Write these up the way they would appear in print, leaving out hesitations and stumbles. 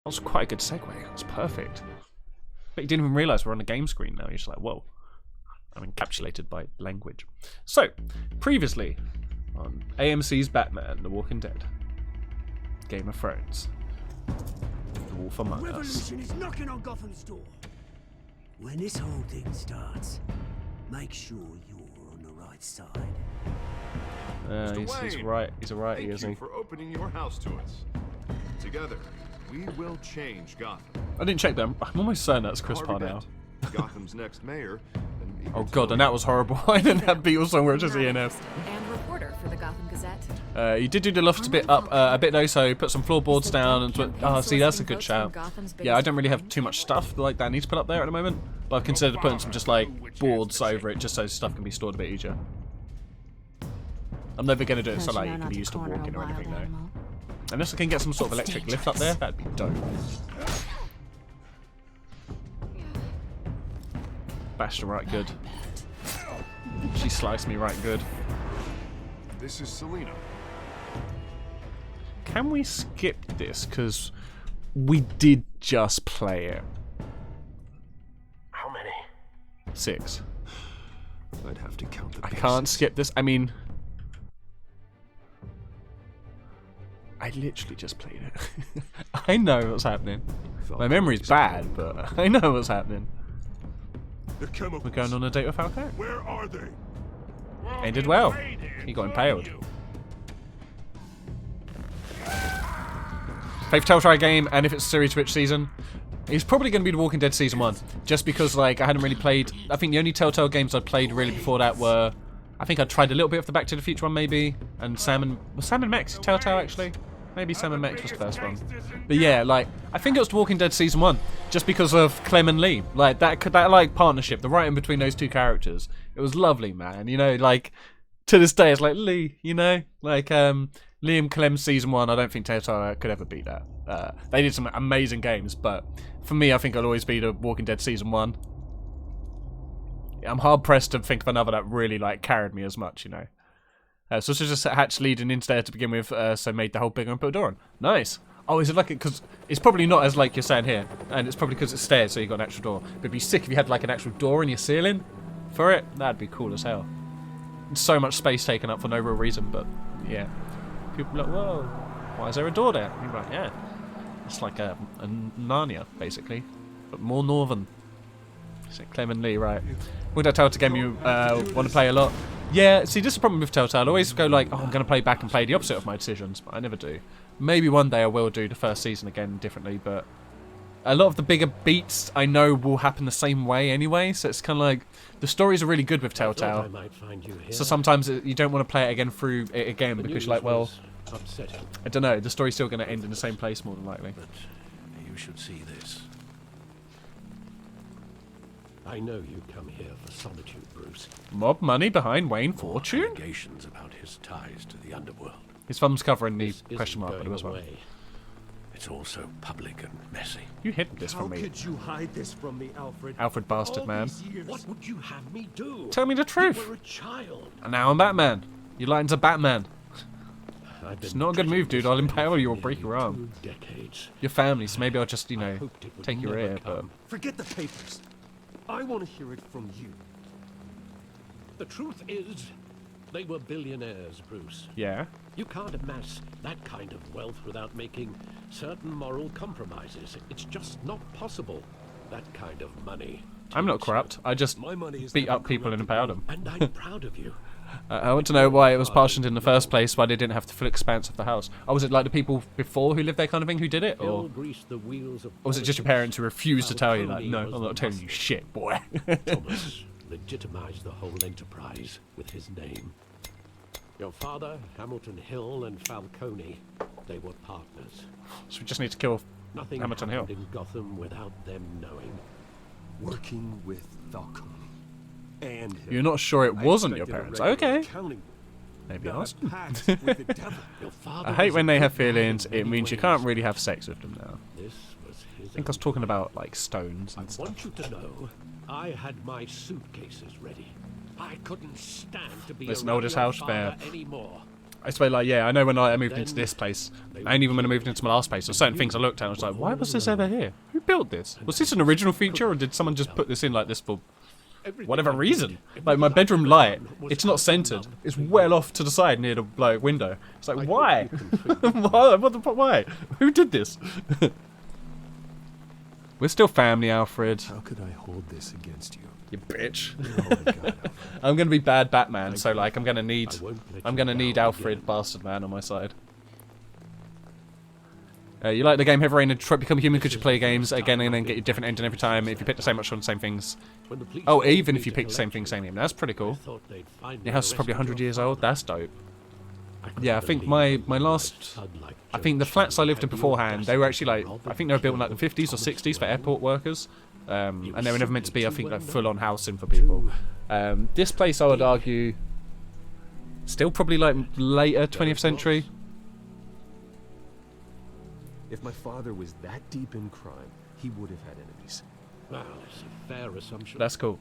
was quite a good segue. That was perfect. But you didn't even realise we're on a game screen now. You're just like, whoa. I'm encapsulated by language. So, previously on AMC's Batman, The Walking Dead, Game of Thrones, The Wolf Among Us. Revolution is knocking on Gotham's door. When this whole thing starts, make sure you're on the right side. He's right. He's a righty, Thank isn't you he? for opening your house to us. Together, we will change Gotham. I didn't check them. I'm almost certain that's Chris Harvey Parnell. Dent, Gotham's next mayor. And Oh god, and that was horrible. I didn't have Beatles song where it's just ENF. And reporter for the Gotham Gazette. You did do the loft a bit up, a bit though, so put some floorboards down and oh, see, that's a good shout. Yeah, I don't really have too much stuff like that I need to put up there at the moment, but I've considered putting some just like boards over it just so stuff can be stored a bit easier. I'm never gonna do it so like it can be used to walking or anything though. Unless I can get some sort of electric lift up there, that'd be dope. Bashed her right good. She sliced me right good. this is Selena. Can we skip this? Because we did just play it. How many? 6. I'd have to count the I can't skip this. I mean, I literally just played it. I know what's happening. My memory's bad, but I know what's happening. The chemicals. We're going on a date with Falco. Where are they? Ended well. He got impaled. Favorite Telltale game, and if it's series which season? It's probably going to be The Walking Dead Season 1. Just because like I hadn't really played... I think the only Telltale games I'd played really before that were... I think I tried a little bit of the Back to the Future one maybe. And was Sam and Max Telltale actually? Maybe Sam and Max was the first one. But yeah, like, I think it was The Walking Dead Season 1. Just because of Clem and Lee. Like, that like partnership, the writing between those two characters. It was lovely, man. You know, like, to this day, it's like, Lee, you know? Like, Liam Clem Season 1, I don't think Telltale could ever beat that. They did some amazing games, but for me, I think it'll always be The Walking Dead Season 1. I'm hard-pressed to think of another that really, like, carried me as much, you know? So this is just Hatch leading into there to begin with, so made the hole bigger and put a door on. Nice. Oh, is it like it? Because it's probably not as like you're saying here, and it's probably because it's stairs, so you got an actual door. But it'd be sick if you had like an actual door in your ceiling for it. That'd be cool as hell. So much space taken up for no real reason, but yeah. People are like, whoa, why is there a door there? And you're like, yeah, it's like a Narnia basically, but more northern. Is it Clem and Lee, right? Would I tell to game you want to play a lot? Yeah, see, this is the problem with Telltale. I always go like, oh, I'm going to play back and play the opposite of my decisions, but I never do. Maybe one day I will do the first season again differently, but a lot of the bigger beats I know will happen the same way anyway, so it's kind of like, the stories are really good with Telltale. So sometimes you don't want to play it again through it again because you're like, well, I don't know, the story's still going to end in the same place more than likely. But you should see this. I know you come here for solitude, Bruce. Mob money behind Wayne Fortune? Allegations about his ties to the underworld. His thumb's covering the This question mark, isn't but it was going well. away. It's all so public and messy. You hid this How from me, could you hide this from me, Alfred? Alfred bastard All man. these years. What would you have me do? Tell me the You truth. were a child. And now I'm Batman. You lied to Batman. I've It's been not a good move, dude. I'll treating this impale you or for break your arm. 2 decades. Your family, so maybe I'll just, you I know, hoped it would take your never ear, but... come. Forget the papers. I want to hear it from you. The truth is, they were billionaires, Bruce. Yeah. You can't amass that kind of wealth without making certain moral compromises. It's just not possible. That kind of money. I'm not takes- corrupt. I just My money is beat never up people and corrupted. impaled them. And I'm proud of you. I want to know why it was partitioned in the first place, why they didn't have the full expanse of the house. Oh, was it like the people before who lived there kind of thing who did it? They'll Or grease the wheels of was it just your politics. parents who refused to tell you, like, no, Falcone I'm was not telling you the shit, boy. Thomas legitimized the whole enterprise with his name. Your father, Hamilton Hill, and Falcone, they were partners. So we just need to kill Nothing Hamilton Hill. happened in Gotham without them knowing. Working with Falcone. And him. You're not sure it I wasn't your expected a parents. regular Okay. accounting, Maybe not ask a them. pact with the devil. Your father I hate was when a they have good man in feelings. It many means you ways. can't really have sex with them now. This was his I think I was talking about, like, stones I and stuff. want you to know, I had my suitcases ready. I couldn't stand to be Listen, around oldest your house father fair. anymore. I suppose, like, yeah, I know when I moved into this place, and even when I moved into my last place, there were certain things I looked at and I was like, why was this ever here? Who built this? Was this an original feature, or did someone just put this in like this for whatever reason? Like, my bedroom light, it's not centered. It's well off to the side near the like window. It's like, why? What the fuck, why? Who did this? We're still family, Alfred. How could I hold this against you? You bitch. Oh my God, Alfred. I'm gonna be bad Batman, so like I'm gonna need Alfred Bastard Man on my side. You like the game Heavy Rain and Detroit Become Human because you play games again and then get a different ending every time if you pick the same much on the same things. Oh, even if you pick the same thing, same name. That's pretty cool. Your house is probably 100 years old. That's dope. Yeah, I think my last... I think the flats I lived in beforehand, they were actually like... I think they were built in like the 50s or 60s for airport workers. And they were never meant to be, I think, like full-on housing for people. This place, I would argue, still probably like later 20th century. If my father was that deep in crime, he would have had enemies. Well, it's a fair assumption. That's cool.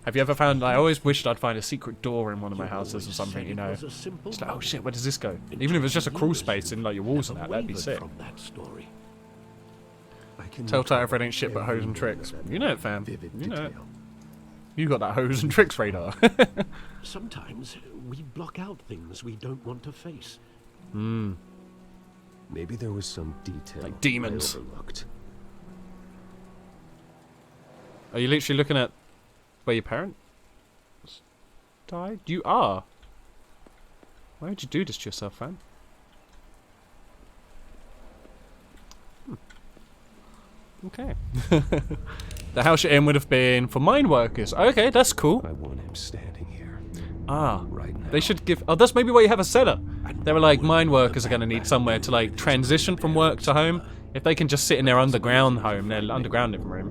Have you ever found... I always wished I'd find a secret door in one of my houses or something, you know. It's like, oh shit, where does this go? Even if it's just a crawl space in like your walls and that, that'd be sick. Telltale Alfred ain't shit but hose and tricks. You know it, fam. You know it. You got that hose and tricks radar. Sometimes we block out things we don't want to face. Hmm. Maybe there was some detail Like demons. I overlooked. Are you literally looking at where your parents died? You are. Why would you do this to yourself, fam? Okay. The house you're in would have been for mine workers. Okay, that's cool. I want him standing here. Ah, right now. they should give... Oh, that's maybe why you have a cellar. They were like, mine workers are going to need somewhere to like transition from work to home. If they can just sit in their underground home, their underground living room.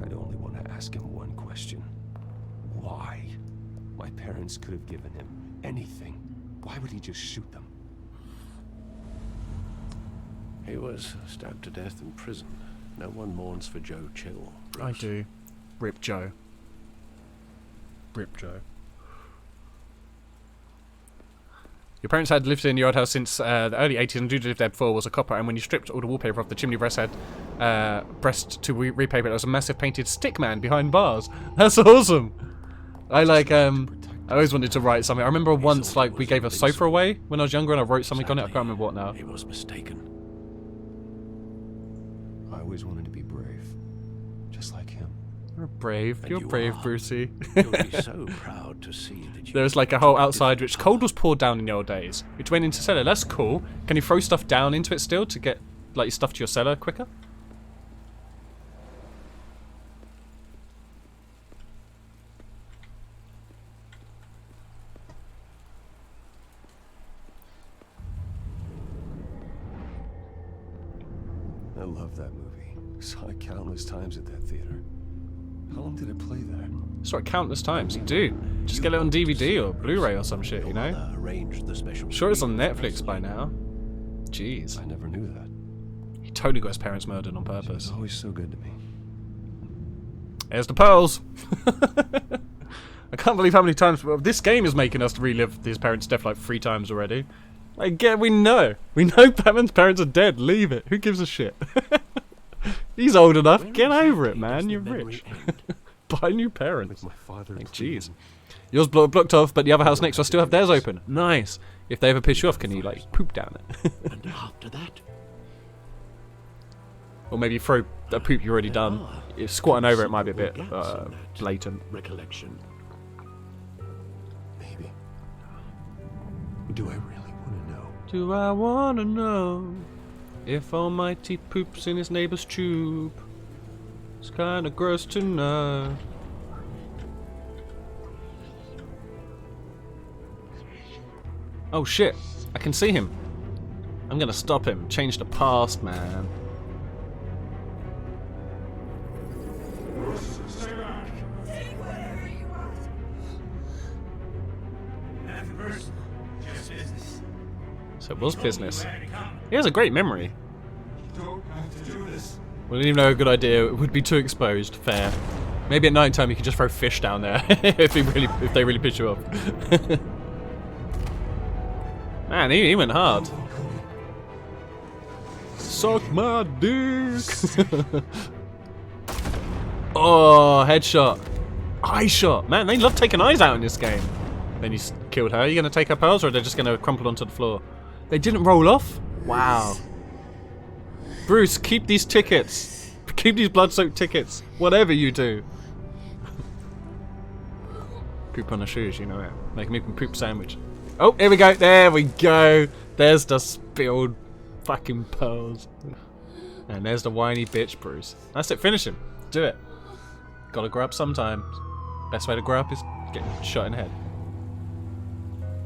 I'd only want to ask him one question. Why? My parents could have given him anything. Why would he just shoot them? He was stabbed to death in prison. No one mourns for Joe Chill. Bruce. I do. Rip Joe. Rip Joe. Your parents had lived in your old house since the early 80s and due to live there before was a copper, and when you stripped all the wallpaper off the chimney breast to repaper it, there was a massive painted stick man behind bars. That's awesome! I like, I always wanted to write something. I remember once, like, we gave a sofa away when I was younger and I wrote something on it. I can't remember what now. He was mistaken. I always wanted to be brave. Just like him. You're brave. And You're you brave, are. Brucey. You'll be so proud to see that you... There was like a hole outside which coal was poured down in the old days, which went into cellar. That's cool. Can you throw stuff down into it still to get like your stuff to your cellar quicker? I love that movie. Saw it countless times at that theater. How long did it play there? Saw it countless times. You do. Just get it on DVD or Blu-ray or some shit, you know? Arranged the special Sure it's on Netflix by now. Jeez. I never knew that. He totally got his parents murdered on He was purpose. always so good to me. There's the pearls! I can't believe how many times... Well, this game is making us relive his parents' death like 3 times already. Like, yeah, we know. We know Batman's parents are dead. Leave it. Who gives a shit? He's old enough. Where Get over exactly it, man. does the You're memory rich. end? Buy new parents. With my father. Like, clean. jeez. Yours blocked off, but the other house next to us still have theirs open. Nice. If they ever piss you off, can you, like, poop down it? And after that, Or maybe throw a poop you've already done. If squatting over it might be a bit blatant. recollection. Maybe. Do I really want to know? Do I wanna know if Almighty poops in his neighbor's tube? It's kinda gross to know. Oh shit, I can see him. I'm gonna stop him. Change the past, man. So it was business. He has a great memory. We didn't even know a good idea. It would be too exposed. Fair. Maybe at night time you could just throw fish down there if they really piss you off. Man, he went hard. Suck my dick. Oh, headshot. Eye shot. Man, they love taking eyes out in this game. Then you killed her. Are you going to take her pearls or are they just going to crumple onto the floor? They didn't roll off? Wow. Bruce, keep these tickets. Keep these blood-soaked tickets. Whatever you do. Poop on the shoes, you know it. Make me a poop sandwich. Oh, here we go. There we go. There's the spilled fucking pearls. And there's the whiny bitch, Bruce. That's it. Finish him. Do it. Gotta grow up sometimes. Best way to grow up is getting shot in the head.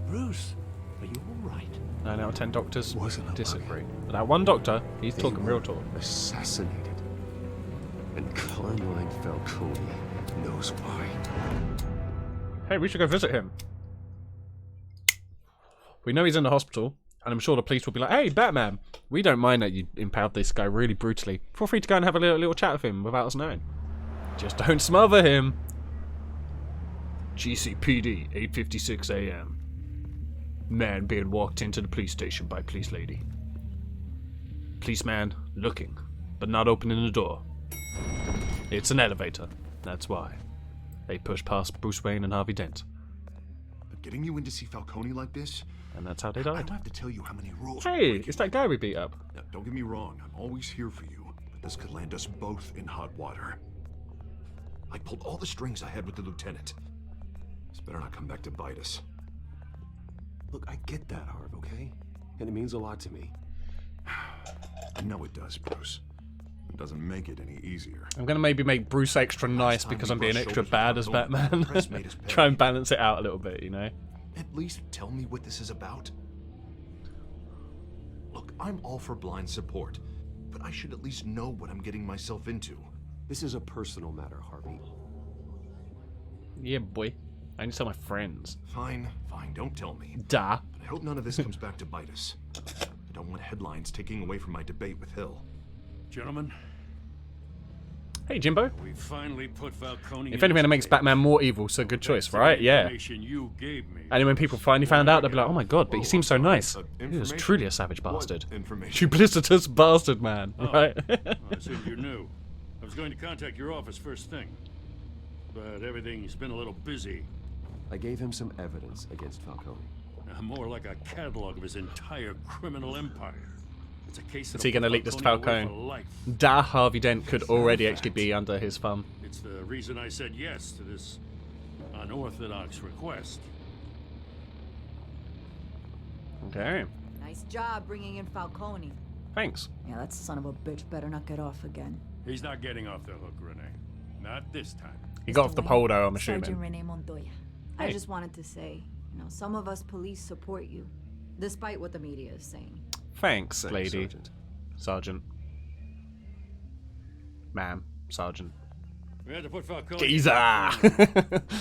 Bruce, are you all right? 9 out of 10 doctors Wasn't a disagree. But that one doctor, he's They talking were real talk. Assassinated. And Carmine Falcone knows why. Hey, we should go visit him. We know he's in the hospital, and I'm sure the police will be like, hey, Batman, we don't mind that you impaled this guy really brutally. Feel free to go and have a little chat with him without us knowing. Just don't smother him. GCPD, 8:56 a.m. Man being walked into the police station by police lady. Policeman looking, but not opening the door. It's an elevator, that's why. They push past Bruce Wayne and Harvey Dent. But getting you in to see Falcone like this, And that's how they I died. don't have to tell you how many rules. Hey, it's that guy we beat up. Now, don't get me wrong, I'm always here for you, but this could land us both in hot water. I pulled all the strings I had with the lieutenant. This better not come back to bite us. Look, I get that, Harv, okay? And it means a lot to me. I know it does, Bruce. It doesn't make it any easier. I'm gonna maybe make Bruce extra nice because I'm being extra bad as Batman. Try and balance it out a little bit, you know? At least tell me what this is about. Look, I'm all for blind support, but I should at least know what I'm getting myself into. This is a personal matter, Harvey. Yeah, boy. I need to tell my friends. Fine, fine, don't tell me. Duh. But I hope none of this comes back to bite us. I don't want headlines taking away from my debate with Hill. Gentlemen, Hey, Jimbo. we finally put Falcone. If anything, it makes Batman more evil, so good choice, right? Yeah. You gave me. And when people finally found out, they'll be like, oh my god, but he seems so nice. He was information? truly a savage What bastard. information? Duplicitous bastard, man. Right? I assumed you knew. I was going to contact your office first thing, but everything's been a little busy. I gave him some evidence against Falcone. More like a catalog of his entire criminal empire. It's a case Is he going to leak this to Falcone? Life. Da Harvey Dent could already actually be under his thumb. It's the reason I said yes to this unorthodox request. Okay. Nice job bringing in Falcone. Thanks. Yeah, that son of a bitch better not get off again. He's not getting off the hook, Renee. Not this time. He got off the pole, though, I'm Sergeant assuming. Renee Montoya. Hey. I just wanted to say, some of us police support you, despite what the media is saying. Thanks, Thanks, lady. Sergeant. Sergeant. Ma'am. Sergeant. We had to put Falcone. Geezer!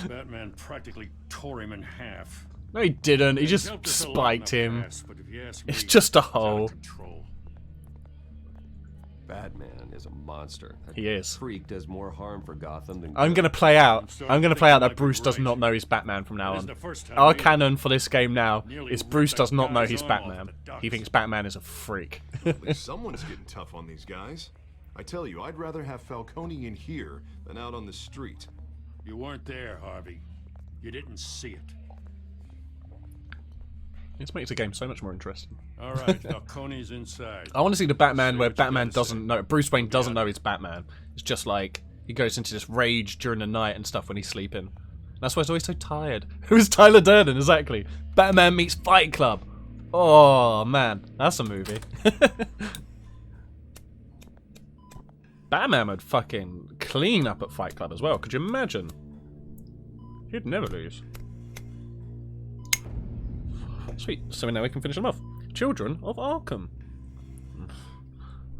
Batman practically tore him in half. No, he didn't. He He's just helped us a lot in spiked the him. past, but if you ask It's me, just a it's out of hole. control. Batman is a monster. That He is. freak does more harm for Gotham than I'm good. gonna play out. starting I'm gonna to play think out you that might be Bruce does right. not know he's Batman from now It isn't on. the first time Our we canon for this game now nearly is Bruce ripped does that not know guy's he's arm off Batman. the ducks. He thinks Batman is a freak. At least someone's getting tough on these guys. I tell you, I'd rather have Falcone in here than out on the street. You weren't there, Harvey. You didn't see it. This makes the game so much more interesting. All right, Falcone's inside. I want to see the Batman Say where what you Batman gotta say. doesn't know. Bruce Wayne doesn't know he's Batman. It's just like he goes into this rage during the night and stuff when he's sleeping. That's why he's always so tired. It was Tyler Durden, exactly. Batman meets Fight Club. Oh man, that's a movie. Batman would fucking clean up at Fight Club as well. Could you imagine? He'd never lose. Sweet. So now we can finish them off. Children of Arkham.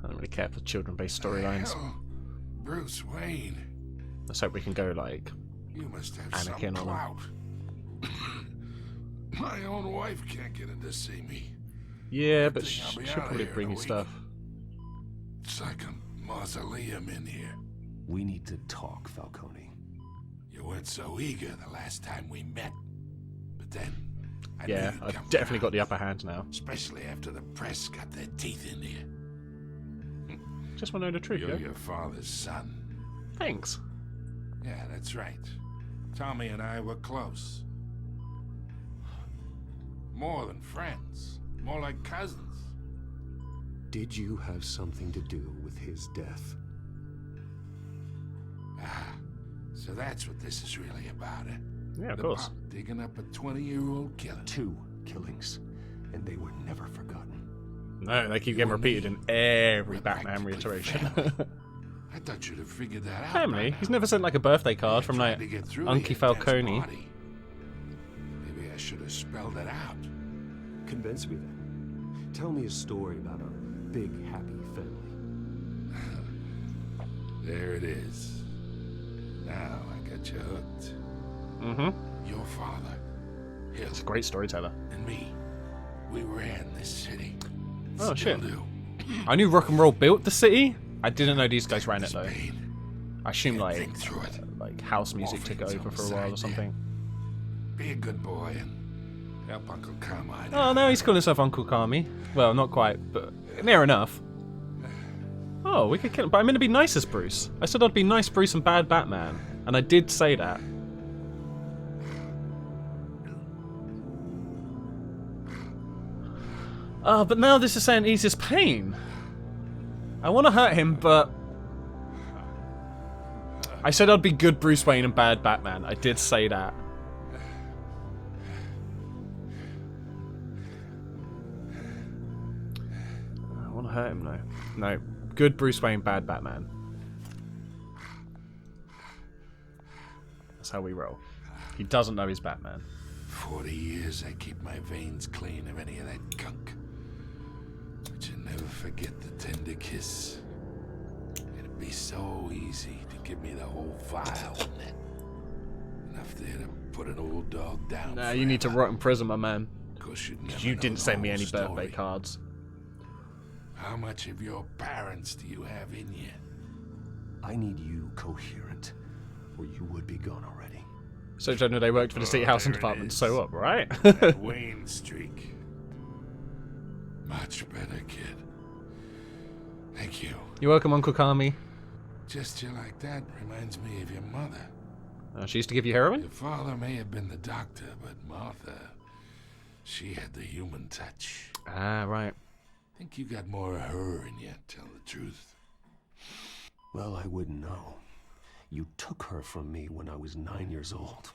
I don't really care for children-based storylines. Bruce Wayne, Let's hope we can go like you must have Anakin some on clout. My own wife can't get in to see me. yeah, but Good thing I'll she'll be out probably here bring in a you week. stuff. It's like a mausoleum in here. We need to talk, Falcone. You weren't so eager the last time we met. But then, Yeah, I've definitely got the upper hand now. Especially after the press got their teeth into you. Just want to know the truth, You're yeah? your father's son. Thanks. Yeah, that's right. Tommy and I were close. More than friends. More like cousins. Did you have something to do with his death? Ah, so that's what this is really about, eh? Yeah, of The course. pop digging up a 20-year-old killer. 2 killings, and they were never forgotten. No, they keep getting repeated in every We're Batman practically reiteration. family. I thought you'd have figured that out. Family? by He's now. never sent like a birthday card from Tried like to get through Unky the intense Falcone. party. Maybe I should have spelled it out. Convince me then. Tell me a story about a big, happy family. There it is. Now I got you hooked. Mm-hmm. Your father, Hill, It's a great storyteller. and me, we ran this city. Oh, Still shit. do. I knew rock and roll built the city. I didn't know these guys ran it This though. pain. I assume Can't like think through it. house music took Morphine's over on for a the while side or something. Be a good boy and help Uncle Carmine. Oh no, he's calling himself Uncle Kami. Well, not quite, but near enough. Oh, we could kill him. But I'm going to be nice as Bruce. I said I'd be nice Bruce and bad Batman. And I did say that. But now this is saying easiest pain. I want to hurt him, but... I said I'd be good Bruce Wayne and bad Batman. I did say that. I want to hurt him, though. No. Good Bruce Wayne, bad Batman. That's how we roll. He doesn't know he's Batman. 40 years I keep my veins clean of any of that gunk. But you never forget the tender kiss. It'd be so easy to give me the whole vial. Enough there to put an old dog down. Nah, you need to rot in prison, my man. Of course, you'd never You know didn't the send me whole any birthday story. cards. How much of your parents do you have in you? I need you coherent, or you would be gone already. So Jonah, they worked for the city housing there it department, is. so what, right? That Wayne streak. Much better, kid. Thank you. You're welcome, Uncle Kami. Gesture like that reminds me of your mother. She used to give you heroin? Your father may have been the doctor, but Martha, she had the human touch. Ah, right. Think you got more of her in you, tell the truth. Well, I wouldn't know. You took her from me when I was 9 years old.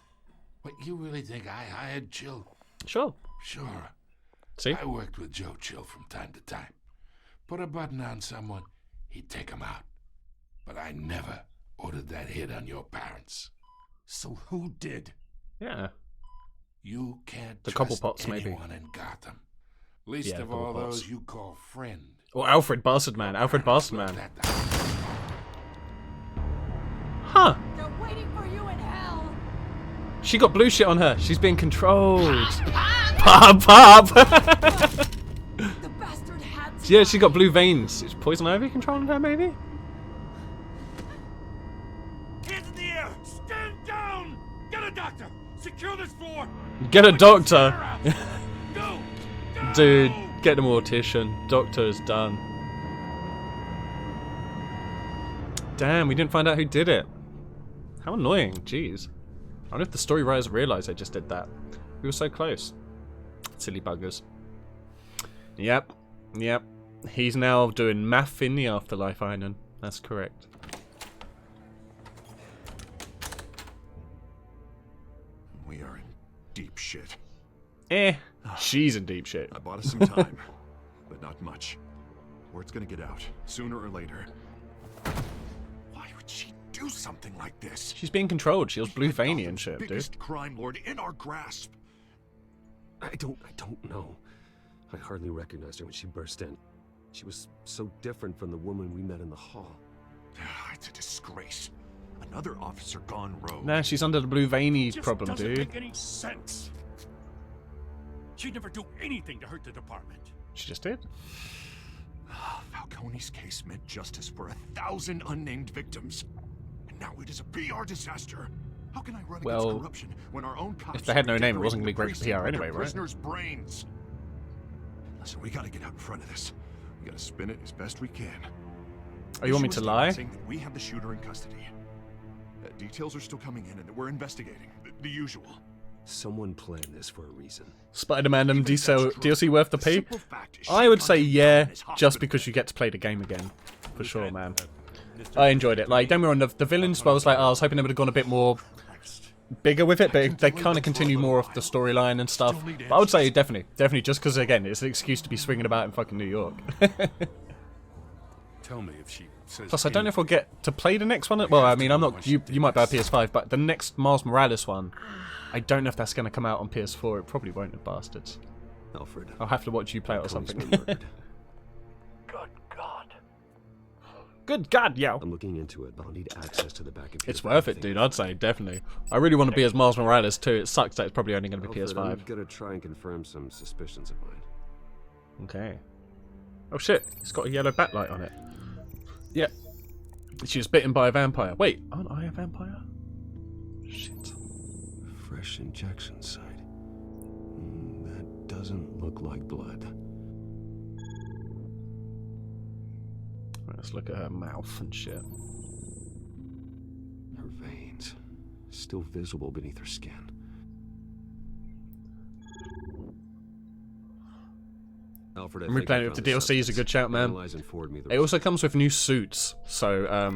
What, you really think I hired Chill? Sure. Sure. See? I worked with Joe Chill from time to time. Put a button on someone, he'd take him out. But I never ordered that hit on your parents. So who did? Yeah. You can't The trust Cobblepots, maybe. anyone in Gotham. Least Yeah, of all Cobblepots. those you call friend. Or Alfred Bastard Man. Alfred Bastard Look Man. that down. Huh. They're waiting for you in hell. She got blue shit on her. She's being controlled. Pop, pop. The bastard had to Yeah, she got blue veins. Is Poison Ivy controlling her, maybe? Hands in the air! Stand down! Get a doctor! Secure this floor! Get a doctor. Go! Go! Dude, get an mortician. Doctor is done. Damn, we didn't find out who did it. How annoying. Jeez. I wonder if the story writers realised they just did that. We were so close. Silly buggers. Yep. Yep. He's now doing math in the afterlife, Einan. That's correct. We are in deep shit. She's in deep shit. I bought us some time, but not much. Word's gonna get out, sooner or later. Why would she do something like this? She's being controlled. She was blue veiny and Gotham's shit, dude. biggest crime lord in our grasp. I don't know. I hardly recognized her when she burst in. She was so different from the woman we met in the hall. It's a disgrace. Another officer gone rogue. Nah, she's under the blue veiny Just problem, doesn't dude. make any sense. She'd never do anything to hurt the department. She just did. Falcone's case meant justice for 1,000 unnamed victims. And now it is a PR disaster. How can I run Well, against corruption when our own cops if they had no are name, it wasn't decorating going to be great the for PR precinct anyway, with right? prisoners' brains. Listen, we gotta get out in front of this. We gotta spin it as best we can. Oh, you want me to lie? Saying that we have the shooter in custody. Details are still coming in, and we're investigating. The usual. Someone planned this for a reason. Spider-Man and Even if that's true, DLC worth the the pay? simple fact is I she would say hunted yeah, down his just hospital. because you get to play the game again. For sure, man. I enjoyed it. Like, don't get me wrong, the villains, well, I was like, I was hoping they would have gone a bit more bigger with it, but they kind of continue more of the storyline and stuff. But I would say definitely, just because, again, it's an excuse to be swinging about in fucking New York. Tell me if she says. Plus, I don't know if we'll get to play the next one. Well, I mean, I'm not. You might buy a PS5, but the next Miles Morales one, I don't know if that's going to come out on PS4. It probably won't, the bastards. Alfred. I'll have to watch you play it or Tony's something. been murdered. Good God, yo. I'm looking into it, but I'll need access to the back computer. It's worth it, dude. I'd say definitely. I really want to be as Miles Morales too. It sucks that it's probably only going to be Alfred, I'm PS5. gonna try and confirm some suspicions of mine. Okay. Oh shit! It's got a yellow backlight on it. Yep. She was bitten by a vampire. Wait, aren't I a vampire? Shit. Fresh injection site. That doesn't look like blood. Let's look at her mouth and shit. Her veins, still visible beneath her skin. Alfred, I think Replaying I it with the found DLC is a good shout, man. Analyze and forward me the It also comes with new suits, so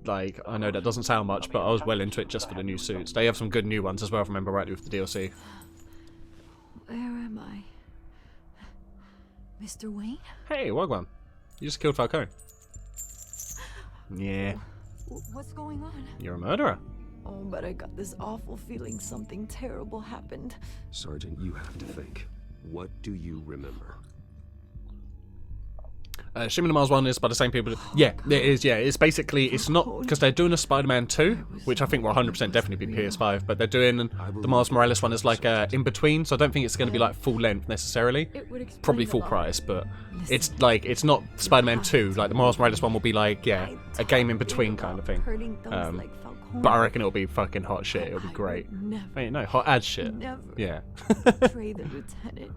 like I know that doesn't sound much, but I was well into it just for the new suits. They have some good new ones as well, if I remember rightly, with the DLC. Where am I? Mr. Wayne? Hey, Wagwan. You just killed Falcone. Yeah, What's going on? you're a murderer. Oh, but I got this awful feeling something terrible happened. Sergeant, you have to think. What do you remember? Assuming the Mars one is by the same people. Yeah, it is. Yeah, it's basically, it's not because they're doing a Spider-Man 2, which I think will 100% definitely be PS5, but they're doing the Miles Morales one as like in between, so I don't think it's going to be like full length necessarily. Probably full price, but it's like it's not Spider-Man 2. Like the Miles Morales one will be like a game in between kind of thing. But I reckon it'll be fucking hot shit. It'll be great. Wait, no, hot as shit. Yeah. Betray the lieutenant.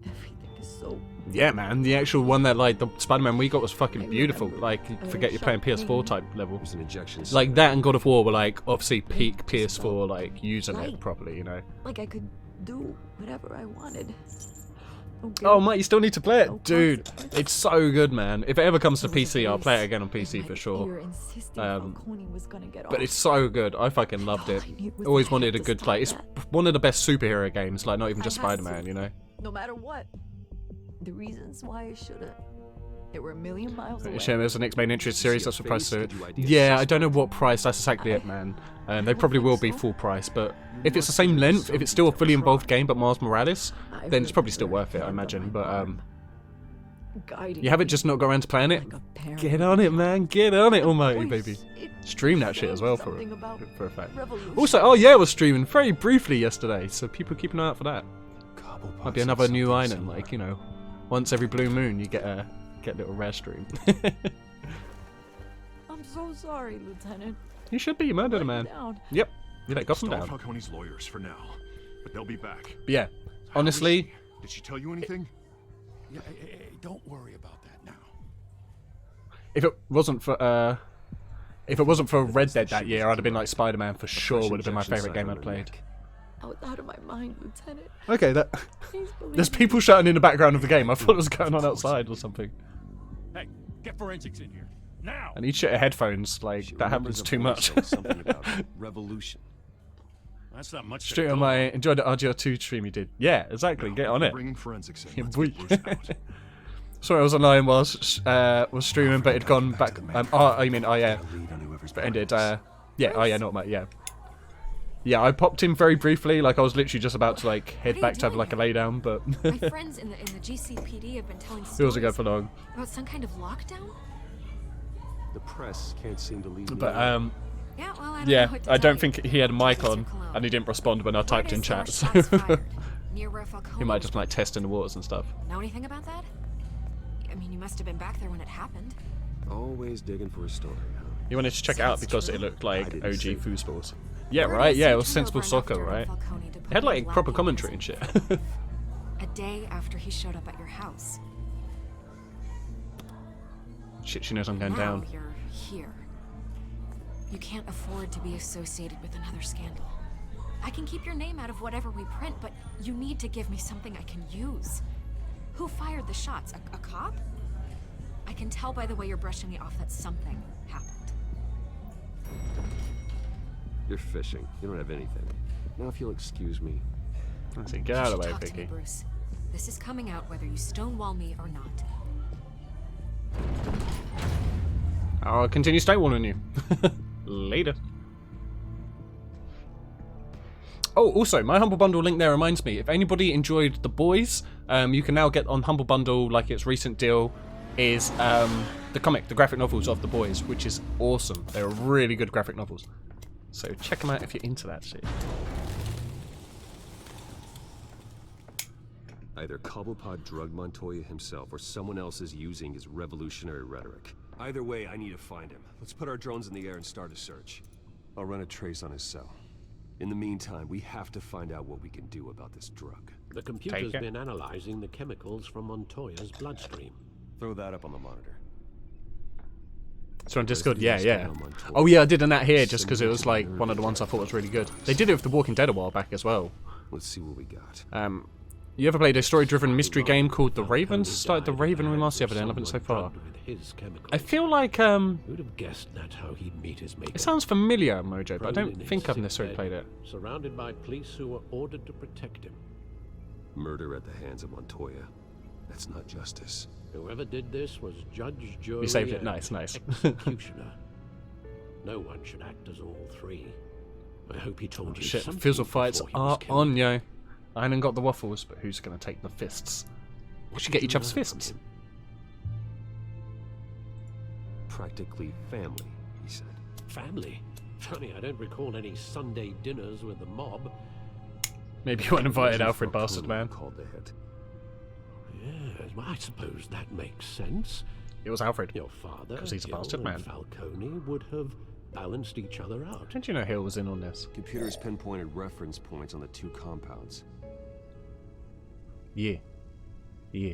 Everything is so. Yeah, man. The actual one that like the Spider-Man we got was fucking beautiful. Like, forget you're playing PS4 type level. There's an injection site. Like that and God of War were like obviously peak PS4, like using it properly, you know. Like I could do whatever I wanted. Okay. Oh, mate, you still need to play it, dude. It's so good, man. If it ever comes to PC, I'll play it again on PC for sure. But it's so good. I fucking loved it. Always wanted a good play. It's one of the best superhero games. Like not even just Spider-Man, you know. No matter what, the reasons why I should've, they were a million miles away. Shame there's the next main entry series. That's the price to it. Yeah, I don't know what price. That's exactly it, man. They probably will be full price, but if it's the same length, if it's still a fully involved game but Miles Morales, then it's probably still worth it, I imagine. But you haven't just not got around to playing it? Get on it, man. Get on it, almighty baby. Stream that shit as well for a fact. Also, oh yeah, I was streaming very briefly yesterday, so people keep an eye out for that. Might be another new item, like, you know, once every blue moon you get a little rare stream. I'm so sorry, Lieutenant. You should be. You murdered a man. Yep. You let Gotham down. Falcone's lawyers for now, but they'll be back. But yeah, honestly. Did she tell you anything? Yeah, don't worry about that now. If it wasn't for Red Dead that year, I'd have been like Spider-Man for sure. Would have been my favorite game I'd played. I was out of my mind, Lieutenant. Okay, there's people shouting in the background of the game. I thought it was going on outside or something. Hey, get forensics in here now. I need shit headphones. Like that happens too much. Something about revolution. That's not much. Straight on my enjoyed the RGR2 stream you did. Yeah, exactly. Get on it. Bringing forensics in. Yeah, Let's boy. get Bruce out. Sorry, I was online whilst was streaming, but it'd gone back. Yeah, but ended. Yeah, not my yeah. Yeah, I popped in very briefly. Like I was literally just about to like head back to have like a lay down, but My friends in the GCPD have been telling it wasn't good for long. about some kind of lockdown. The press can't seem to leave me But alone. Yeah, well, I don't yeah, know what to I tell don't you. think he had a mic on, Cologne. and he didn't respond when I typed in chat. So Shots fired near where Falcone he might just like testing the waters and stuff. Know anything about that? I mean, you must have been back there when it happened. Always digging for a story, huh? You wanted to check it out because it looked like didn't OG say foosballs. Yeah, Word right? is Yeah, you it was came sensible over soccer, enough right? during Falcone to It had put me like in proper lucky commentary and shit. a day after he showed up at your house. Shit, she knows I'm going Now down. you're here. You can't afford to be associated with another scandal. I can keep your name out of whatever we print, but you need to give me something I can use. Who fired the shots? A cop? I can tell by the way you're brushing me off that something happened. You're fishing. You don't have anything. Now, if you'll excuse me. I say, get You out of should the way, talk to me, Vicky. Bruce. This is coming out whether you stonewall me or not. I'll continue stonewalling you. Later. Oh, also, my Humble Bundle link there reminds me, if anybody enjoyed The Boys, you can now get on Humble Bundle, like its recent deal, is the graphic novels of The Boys, which is awesome. They're really good graphic novels. So check them out if you're into that shit. Either Cobblepot drugged Montoya himself or someone else is using his revolutionary rhetoric. Either way, I need to find him. Let's put our drones in the air and start a search. I'll run a trace on his cell. In the meantime, we have to find out what we can do about this drug. The computer's Take it. been analyzing the chemicals from Montoya's bloodstream. Throw that up on the monitor. So on Discord, the yeah, news yeah. going on Montoya? Oh yeah, I did an that here just because it was like one of the ones I thought was really good. They did it with The Walking Dead a while back as well. Let's see what we got. You ever played a story-driven mystery game called The Ravens? Started The Raven Remaster the other day and loving it so far. I feel like Who'd have guessed that's how he'd meet his maker? it sounds familiar, Mojo, but I Prone don't in his think I've sick necessarily bed, played it. Surrounded by police who were ordered to protect him. Murder at the hands of Montoya. That's not justice. Whoever did this was judge, jury, You saved it. and Nice, nice. executioner. No one should act as all three. I hope he told you Shit, something Fizzle fights before he was are killed. on, yo. I ain't got the waffles, but who's gonna take the fists? We What should did get each you other's learn from fists. him? Practically family, he said. Family. Funny, I don't recall any Sunday dinners with the mob. Maybe you weren't invited, Reggie Alfred Falcone Bastard Man. Called the hit. Yes, well, I suppose that makes sense. It was Alfred. Your father, 'Cause he's a Hill, bastard and man. Falcone would have balanced each other out. Didn't you know Hill was in on this? Computers pinpointed reference points on the two compounds. Yeah. Yeah.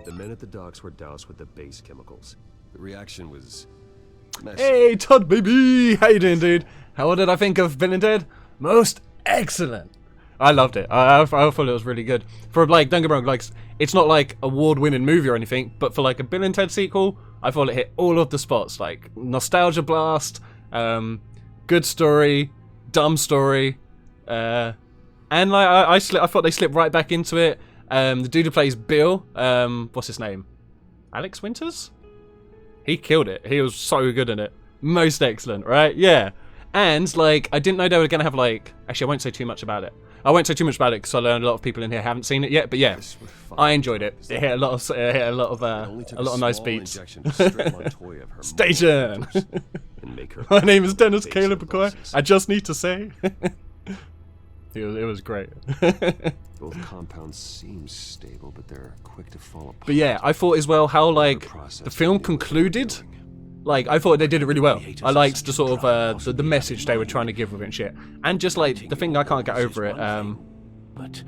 The men at the docks were doused with the base chemicals. The reaction was messy. Hey, Todd, baby! How you doing, dude? How did I think of Bill and Ted? Most excellent. I loved it. I thought it was really good. For like, don't get me wrong, like it's not like award-winning movie or anything, but for like a Bill and Ted sequel, I thought it hit all of the spots. Like nostalgia blast, good story, dumb story, and like I thought they slipped right back into it. The dude who plays Bill, what's his name? Alex Winters? He killed it. He was so good in it. Most excellent, right? Yeah. And, like, I didn't know they were going to have, like... Actually, I won't say too much about it. I won't say too much about it because I learned a lot of people in here haven't seen it yet. But yeah, I enjoyed it. It hit a lot of nice beats. Station! My name is Dennis Caleb McCoy. I just need to say... It was great. Both compounds seem stable, but they're quick to fall apart. But yeah, I thought as well how, like, the film concluded... Like, I thought they did it really well. I liked the sort of, the message they were trying to give with it and shit. And just, like, the thing I can't get over it, But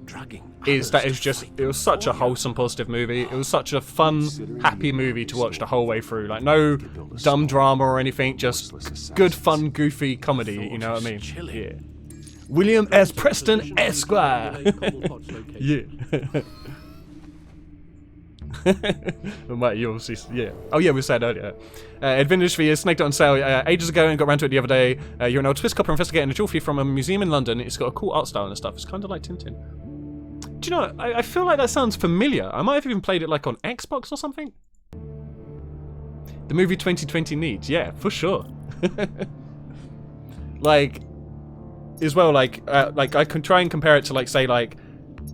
drugging is that it's just, it was such a wholesome, positive movie. It was such a fun, happy movie to watch the whole way through. Like, no dumb drama or anything, just good, fun, goofy comedy, you know what I mean? Yeah. William S. Preston, Esquire! Yeah. Mate, you obviously, yeah. Oh yeah, we said earlier. It finished for you, snaked it on sale ages ago and got around to it the other day. You're an old twist copper investigating a jewel thief from a museum in London. It's got a cool art style and stuff. It's kind of like Tintin. Do you know, I feel like that sounds familiar. I might have even played it like on Xbox or something. The movie 2020 needs, yeah, for sure. Like, as well, like I can try and compare it to, like, say, like,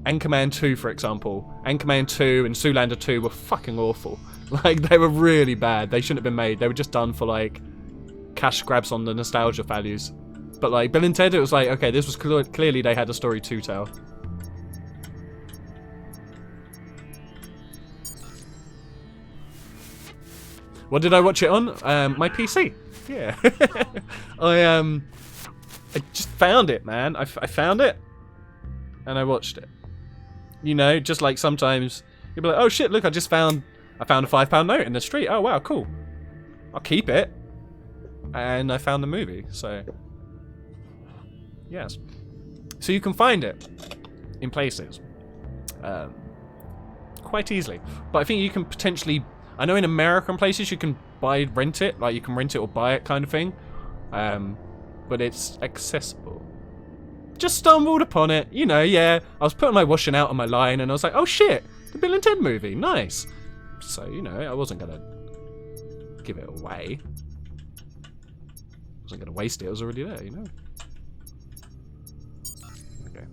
Anchorman 2, for example. Anchorman 2 and Zoolander 2 were fucking awful. Like, they were really bad. They shouldn't have been made. They were just done for, like, cash grabs on the nostalgia values. But, like, Bill and Ted, it was like, okay, this was clearly they had a story to tell. What did I watch it on? My PC. Yeah. I just found it, man. I found it, and I watched it. You know, just like sometimes you'll be like, oh shit, look, I found a £5 note in the street. Oh wow, cool. I'll keep it. And I found the movie, so yes. So you can find it in places quite easily. But I think you can potentially, I know in American places you can rent it, like you can rent it or buy it kind of thing. But it's accessible. Just stumbled upon it, you know, yeah. I was putting my washing out on my line and I was like, oh shit, the Bill and Ted movie, nice. So, you know, I wasn't gonna give it away. I wasn't gonna waste it, it was already there, you know. Okay.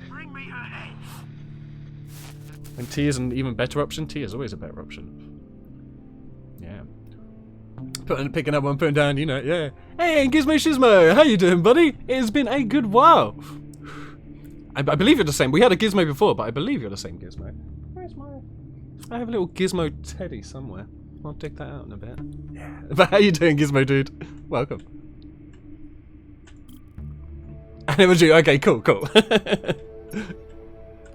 Bring me her head. And tea is an even better option. Tea is always a better option. Yeah. Picking up one, putting down, you know, yeah. Hey, Gizmo Shizmo, how you doing, buddy? It's been a good while. I believe you're the same. We had a Gizmo before, but I believe you're the same Gizmo. Where's my... I have a little Gizmo teddy somewhere. I'll dig that out in a bit. Yeah. But how you doing, Gizmo dude? Welcome. And it was you. Okay, cool.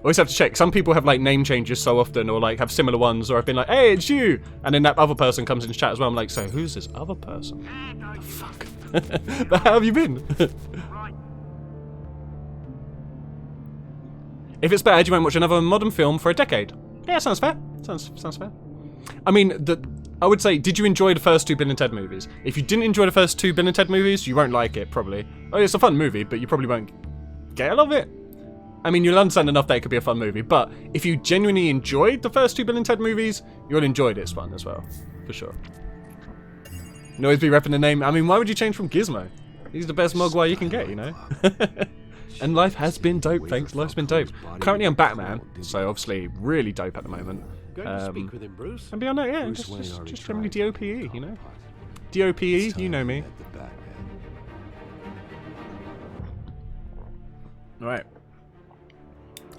Always have to check. Some people have like name changes so often, or like have similar ones, or I've been like, "Hey, it's you," and then that other person comes in chat as well. I'm like, "So who's this other person?" The fuck. But how have you been? If it's bad, you won't watch another modern film for a decade. Yeah, sounds fair. Sounds fair. I mean, I would say, did you enjoy the first two Bill and Ted movies? If you didn't enjoy the first two Bill and Ted movies, you won't like it probably. Oh, it's a fun movie, but you probably won't get a lot of it. I mean, you'll understand enough that it could be a fun movie, but if you genuinely enjoyed the first two Bill and Ted movies, you'll enjoy this one as well, for sure. You'll always be repping the name. I mean, why would you change from Gizmo? He's the best Mogwai you can get, you know? And life has been dope, thanks. Life's been dope. Currently I'm Batman, so obviously really dope at the moment. Going to speak with him, Bruce? And beyond that, yeah, just generally DOPE, you know? DOPE, you know me. Alright.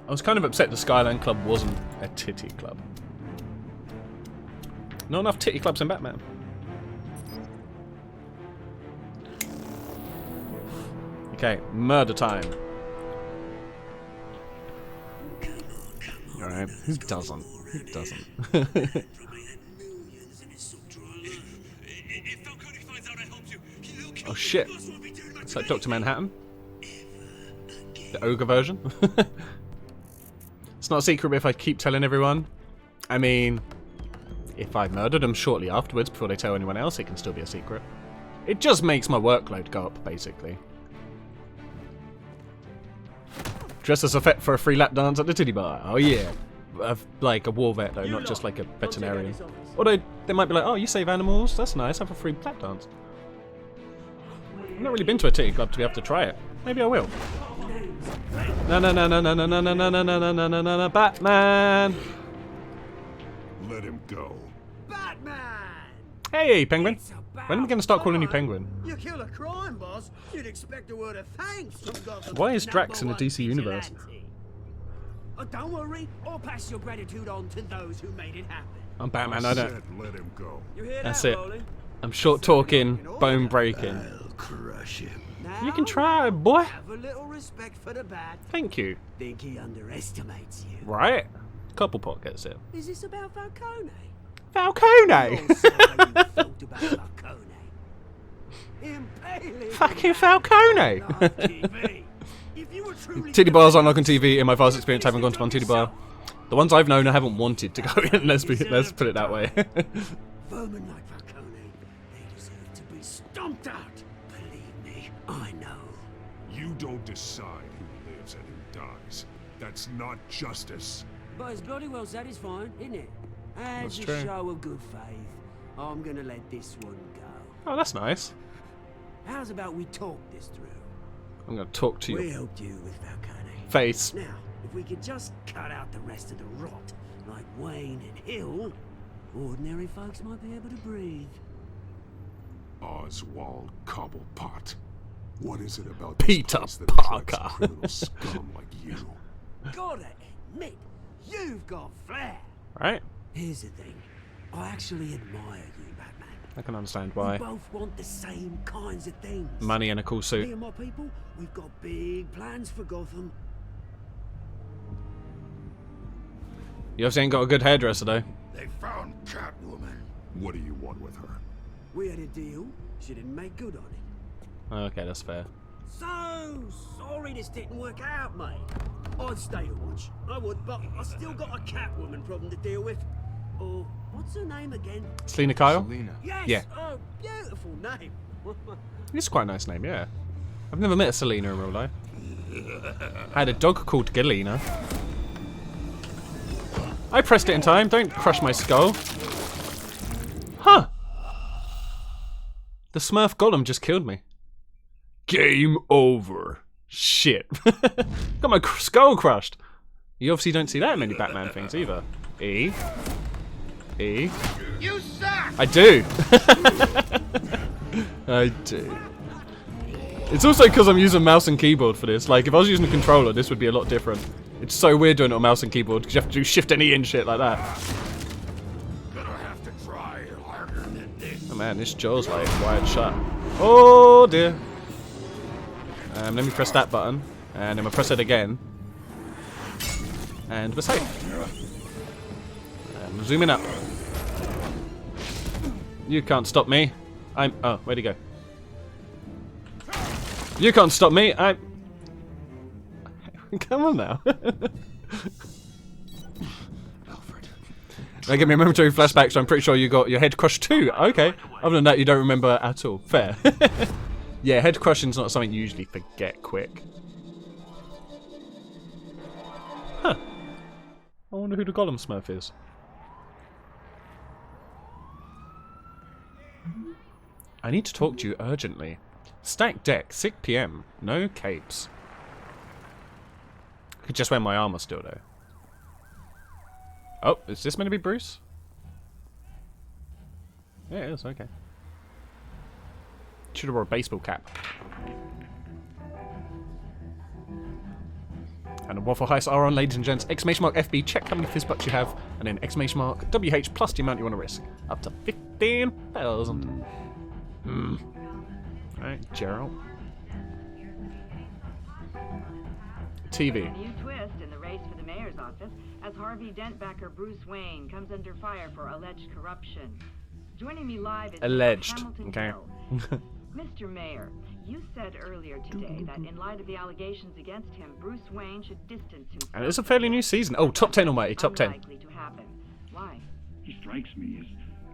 I was kind of upset the Skyline Club wasn't a titty club. Not enough titty clubs in Batman. Okay, murder time. Alright, who doesn't? Who doesn't? Oh shit. It's like Dr. Manhattan. The ogre version. It's not a secret if I keep telling everyone. I mean, if I murdered them shortly afterwards before they tell anyone else, it can still be a secret. It just makes my workload go up, basically. Dress as a vet for a free lap dance at the titty bar. Oh yeah. Like a war vet though, not just like a veterinarian. Although they might be like, oh, you save animals? That's nice, have a free lap dance. I've not really been to a titty club to be able to try it. Maybe I will. No, Batman! Let him go. Batman! Hey, Penguin. When are we going to start calling you Penguin? You kill a crime boss, you'd expect a word of thanks from Gotham's Why is Drax in the #1 DC universe? vigilante. Oh, don't worry, I'll pass your gratitude on to those who made it happen. I'm Batman, I don't... Said let him go. You hear That's that, it. Rolling? I'm short talking, bone breaking. I'll crush him. Now, You can try, boy. have a little respect for the bat. Thank you. Think he underestimates you. Right? Couple pot gets it. Is this about Falcone? Falcone! You'll see how you felt about Falcone. Impaling Fucking Falcone! live TV. If you were truly Titty bars aren't on TV. In my vast experience, I haven't gone to one titty bar. The ones I've known, I haven't wanted to go in. Let's put it that way. vermin like Falcone, they deserve to be stomped out. Believe me, I know. You don't decide who lives and who dies. That's not justice. But it's bloody well satisfying, isn't it? That's As a true. show of good faith, I'm gonna let this one go. Oh, that's nice. How's about we talk this through? I'm going to talk to We your helped you with Falcone. face. Now, if we could just cut out the rest of the rot, like Wayne and Hill, ordinary folks might be able to breathe. Oswald Cobblepot. What is it about Peter this place that Parker. attracts criminal scum like you? Gotta admit, you've got flair. Right? Here's the thing. I actually admire you, Batman. I can understand We why. both want the same kinds of things. Money and a cool Me suit. and my people, we've got big plans for Gotham. You obviously ain't got a good hairdresser though. They found Catwoman. What do you want with her? We had a deal. She didn't make good on it. Okay, that's fair. So sorry this didn't work out, mate. I'd stay to watch. I would, but I still got a Catwoman problem to deal with. Oh, what's her name again? Selena Kyle? Selena. Yes. Yeah. Oh, beautiful name. It's quite a nice name, yeah. I've never met a Selena in real life. I had a dog called Galena. I pressed it in time. Don't crush my skull. Huh. The Smurf Golem just killed me. Game over. Shit. Got my skull crushed. You obviously don't see that many Batman things either. E. You suck! I do. I do. It's also because I'm using mouse and keyboard for this. Like, if I was using a controller, this would be a lot different. It's so weird doing it on mouse and keyboard because you have to do Shift and E and shit like that. Gonna have to try harder than this. Oh man, this jaw's like wired shut. Oh dear. Let me press that button, and then we'll press it again. And we're safe. And we're zooming up. You can't stop me. Oh, where'd he go? You can't stop me. Come on now. Alfred. They give me a momentary flashback, so I'm pretty sure you got your head crushed too. Okay. Other than that, you don't remember at all. Fair. Yeah, head crushing's not something you usually forget quick. Huh. I wonder who the Golem Smurf is. I need to talk to you urgently. Stack deck, 6 PM. No capes. I could just wear my armor still, though. Oh, is this meant to be Bruce? Yeah, it is, okay. Should have wore a baseball cap. And the Waffle Heists are on, ladies and gents. Exclamation mark FB, check how many fizzbucks you have. And then exclamation mark WH plus the amount you want to risk. Up to 15,000. Alright, Gerald. TV. A new twist in the race for the mayor's office as Harvey Dent backer Bruce Wayne comes under fire for alleged corruption. Joining me live is Alleged. Hamilton Okay. Hill. Mr. Mayor, you said earlier today that in light of the allegations against him, Bruce Wayne should distance himself. And it's a fairly new season. Oh, top 10 almighty, top 10. Unlikely to happen. Why? He strikes me as,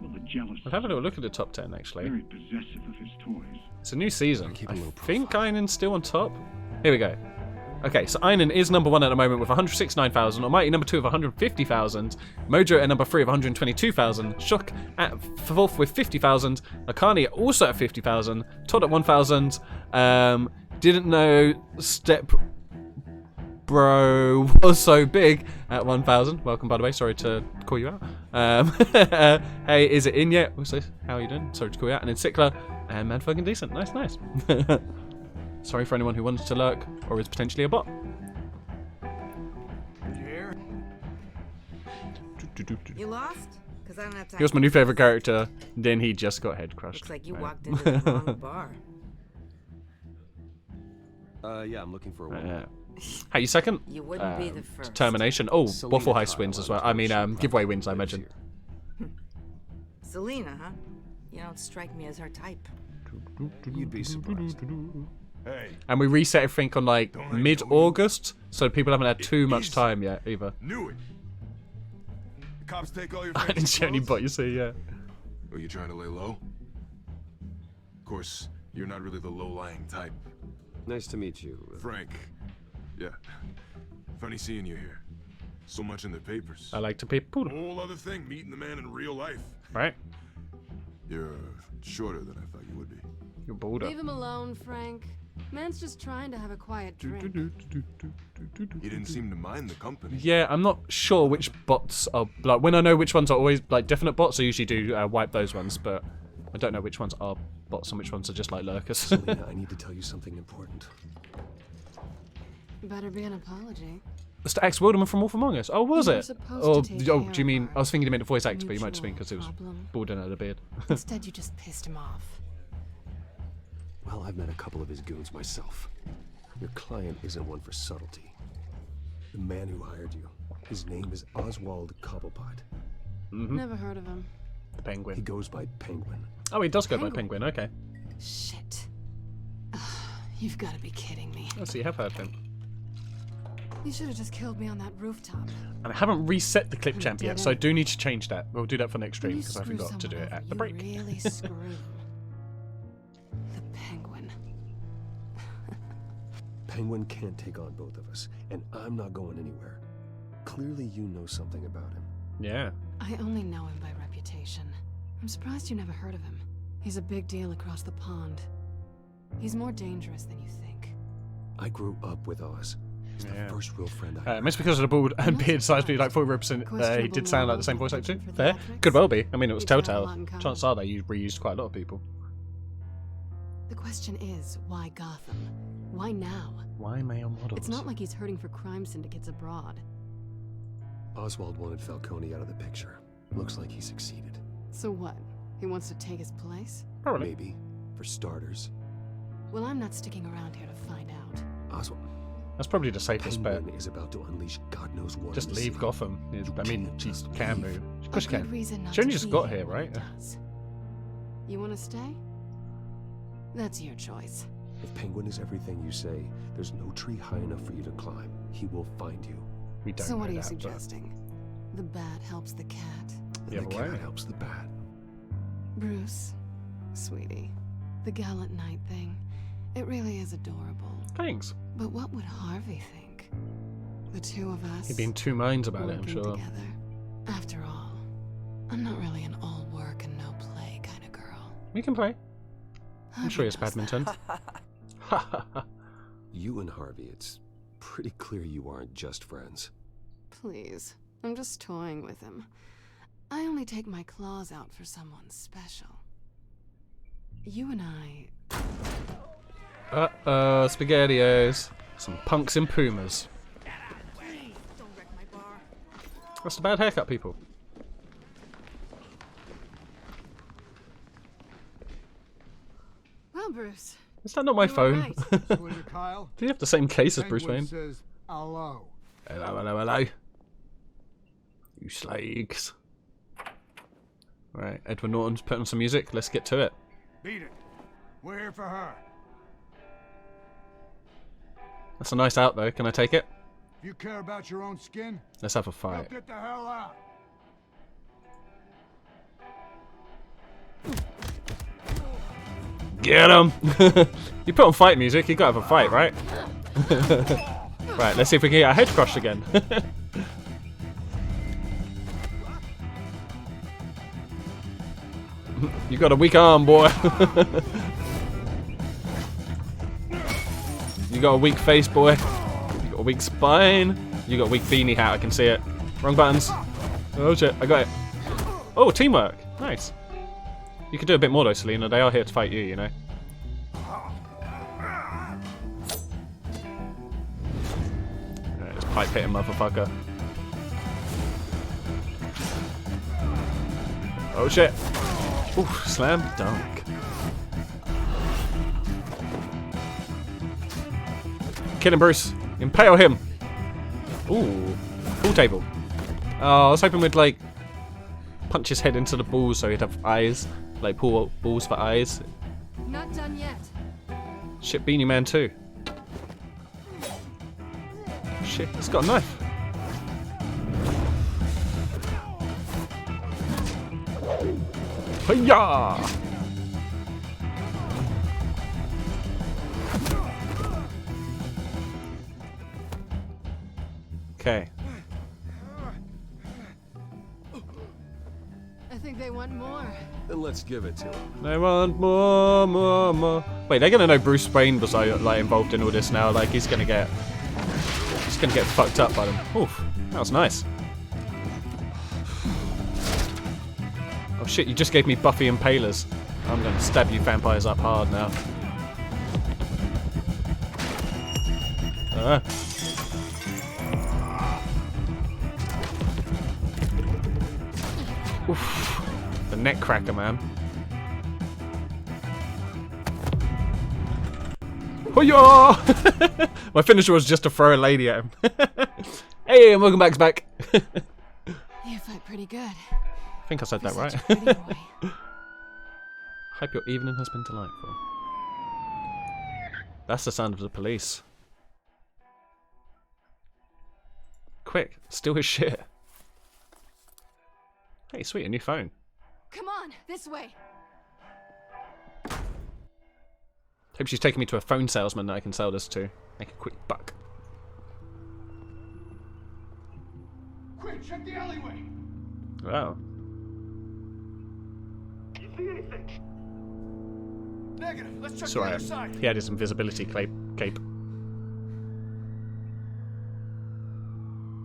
well, a jealous, I'll have a little look at the top 10, actually. very possessive of his toys. It's a new season. Keep a I low think Einen's still on top. Here we go. Okay, so Einen is number 1 at the moment with 169,000. Almighty number 2 with 150,000. Mojo at number 3 with 122,000. Shock at 4th with 50,000. Akani also at 50,000. Todd at 1,000. Didn't know Step Bro was so big at 1,000. Welcome, by the way. Sorry to call you out. Hey, is it in yet? What's this? How are you doing? Sorry to call you out. And then Sickler and Man Fucking Decent. Nice, nice. Sorry for anyone who wanted to lurk or is potentially a bot. You lost? Because I don't have time. He was my new favourite character, then he just got head crushed. Looks like you Right. walked into the wrong bar. Yeah, I'm looking for a woman. Hey, you second? You wouldn't be the first. Termination. Oh, Selena Waffle Heist Kyle, wins as I'm well. I mean, sure giveaway probably wins, I lives imagine. here. Selena, huh? You don't strike me as her type. You'd be surprised. Hey, And we reset everything on like mid-August, so people haven't had too much time yet either. knew it. The cops take all your I didn't see any bot, you see, yeah. Are you trying to lay low? Of course, you're not really the low-lying type. Nice to meet you. Frank. Yeah. Funny seeing you here. So much in the papers. I like to be pulled. Whole other thing, meeting the man in real life. Right? You're shorter than I thought you would be. You're bolder. Leave him alone, Frank. Man's just trying to have a quiet drink. He didn't seem to mind the company. Yeah, I'm not sure which bots are, like, when I know which ones are always, like, definite bots, I usually do wipe those ones, but I don't know which ones are bots and which ones are just, like, lurkers. Selena, I need to tell you something important. Better be an apology. It's the ex-Wilderman from Wolf Among Us. Oh, was You were it? supposed Oh, to take oh, care do you of mean... her. I was thinking you meant the voice actor, but you might just mean because it was Problem. bald and had a beard. Instead, you just pissed him off. Well, I've met a couple of his goons myself. Your client isn't one for subtlety. The man who hired you, his name is Oswald Cobblepot. Never heard of him. The Penguin. He goes by Penguin. Oh, he does go by Penguin, okay. Shit. You've got to be kidding me. Oh, so you have heard of him. You should have just killed me on that rooftop. And I haven't reset the clip I'm champ yet, dead so I end. do need to change that. We'll do that for next When stream you because I screw forgot to do someone it at over, the break. You really screw them. The Penguin. Penguin can't take on both of us, and I'm not going anywhere. Clearly you know something about him. Yeah. I only know him by reputation. I'm surprised you never heard of him. He's a big deal across the pond. He's more dangerous than you think. I grew up with Oz. He's the first real friend I had. It's because of the bald and beard size, but like 40%. He did sound like the same voice actor too. Fair. Could well be. I mean, it was Telltale. Chances are they reused quite a lot of people. The question is, why Gotham? Why now? Why male models? It's not like he's hurting for crime syndicates abroad. Oswald wanted Falcone out of the picture. Looks like he succeeded. So what? He wants to take his place? Probably. Maybe. For starters. Well, I'm not sticking around here to find out. Oswald. That's probably the safest bet. Penguin is about to unleash God knows what. Just leave Gotham. I mean, she can move. Of course she Good can. reason not She only to just be got here here, when right? he does. You want to stay? That's your choice. If Penguin is everything you say, there's no tree high enough for you to climb. He will find you. We don't So what know are you that, but- suggesting? The bat helps the cat. And Yeah, the but cat why? helps the bat. Bruce, sweetie, the gallant knight thing, it really is adorable. Thanks. But what would Harvey think? The two of us He'd be in two minds about it, I'm working sure. together. After all, I'm not really an all work and no play kind of girl. We can play. I'm sure he has Harvey knows badminton. You and Harvey, it's pretty clear you aren't just friends. Please, I'm just toying with him. I only take my claws out for someone special. You and I... Uh-oh, SpaghettiOs. Some punks in Pumas. That's a bad haircut, people. Well, Bruce. Is that not my you were phone? right. Sweetie Kyle. Do you have the same case as Bruce Penguin Wayne? says hello. Hello, hello, hello. You slags. Right, Edward Norton's putting on some music. Let's get to it. Beat it. We're here for her. That's a nice out, though. Can I take it? If you care about your own skin, Let's have a now fight. get the hell out. Get him! You put on fight music, you gotta have a fight, right? Right, let's see if we can get our head crushed again. You got a weak arm, boy. You got a weak face, boy. You got a weak spine. You got a weak beanie hat, I can see it. Wrong buttons. Oh shit, I got it. Oh, teamwork. Nice. You could do a bit more though, Selena. They are here to fight you, you know. Alright, this pipe hitting motherfucker. Oh shit. Ooh, slam dunk. Kill him, Bruce. Impale him. Ooh, pool table. Oh, I was hoping we'd like punch his head into the balls so he'd have eyes, like pool balls for eyes. Not done yet. Shit, Beanie Man too. Shit, he's got a knife. Hiya! Okay. I think they want more. Then let's give it to him. They want more. Wait, they're gonna know Bruce Wayne was like involved in all this now. Like he's gonna get fucked up by them. Oof, that was nice. Oh shit, you just gave me Buffy Impalers. I'm gonna stab you vampires up hard now. Oof. The neck cracker, man. Hoya! My finisher was just to throw a lady at him. Hey, and welcome back. You fight pretty good. I think I said that right. Hope your evening has been delightful. That's the sound of the police. Quick, steal his shit. Hey, sweet, a new phone. Come on, this way. Hope she's taking me to a phone salesman that I can sell this to. Make a quick buck. Quick, check the alleyway. Wow. You see anything? Negative. Let's check It's the alright. other side. He had his invisibility cape.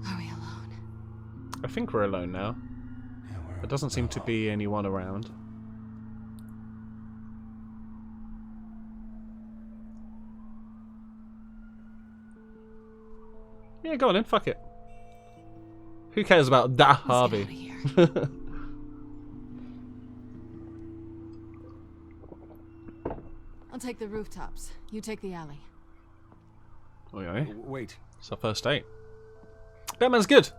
Are we alone? I think we're alone now. There doesn't seem to be anyone around. Yeah, go on then, fuck it. Who cares about that Harvey? I'll take the rooftops. You take the alley. Oh yeah. Wait. It's our first date. Batman's good.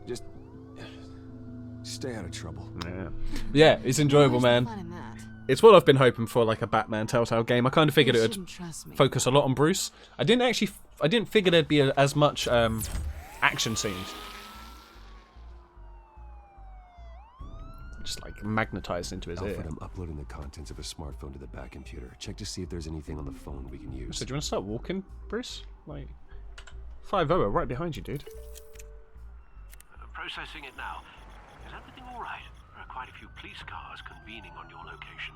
Just stay out of trouble. Yeah, it's enjoyable, man. It's what I've been hoping for, like a Batman Telltale game. I kind of figured it would focus a lot on Bruce. I didn't figure there'd be as much action scenes. Just like magnetized into his Alfred, ear. I'm uploading the contents of a smartphone to the back computer. Check to see if there's anything on the phone we can use. So do you want to start walking, Bruce? Like 5-0 right behind you, dude. Processing it now. Is everything all right? There are quite a few police cars convening on your location.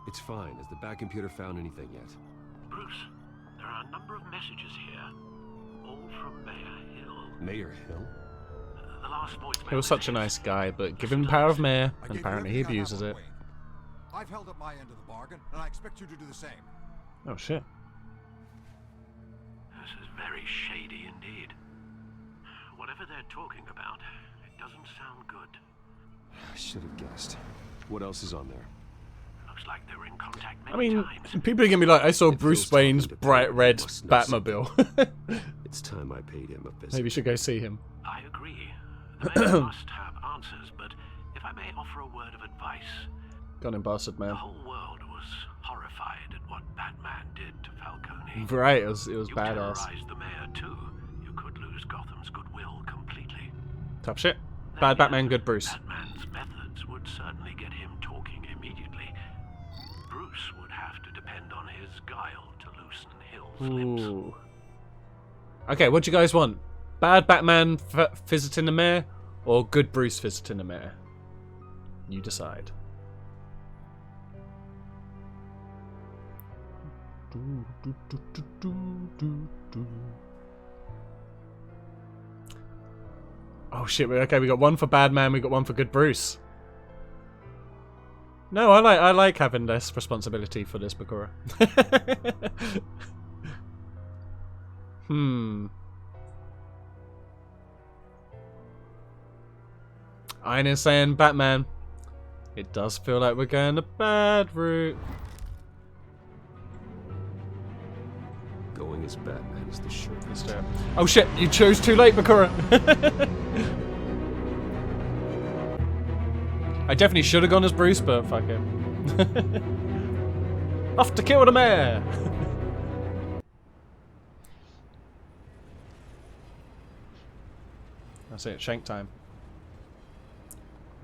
It's fine. Has the back computer found anything yet? Bruce, there are a number of messages here, all from Mayor Hill. Mayor Hill? The last voicemail He was such a nice guy, but give him the power of mayor, and apparently he abuses it. I've held up my end of the bargain, and I expect you to do the same. Oh shit. This is very shady indeed. Whatever they're talking about, it doesn't sound good. I should have guessed. What else is on there? Looks like they were in contact many I mean, times. people are gonna be like, I saw Bruce Wayne's bright red Batmobile. It's time I paid him a visit. Maybe you should go see him. I agree. The mayor must have answers, but if I may offer a word of advice, Got him, bastard man. the whole world was horrified at what Batman did to Falcone. Right, it was You badass. terrorized the mayor too. You could lose Gotham's goodwill completely. Tough shit. Bad Batman, good Bruce. Batman's methods would certainly get him talking immediately. Bruce would have to depend on his guile to loosen Hill's lips. Ooh. Okay, what do you guys want? Bad Batman visiting the mayor, or good Bruce visiting the mayor? You decide. Oh shit! Okay, we got one for Batman, we got one for good Bruce. No, I like having less responsibility for this, Bakura. Iron is saying Batman. It does feel like we're going the bad route. Going as Batman is the shirt. Let's do it. Oh shit, you chose too late, Bakura. I definitely should have gone as Bruce, but fuck it. Off to kill the mayor. That's it, shank time.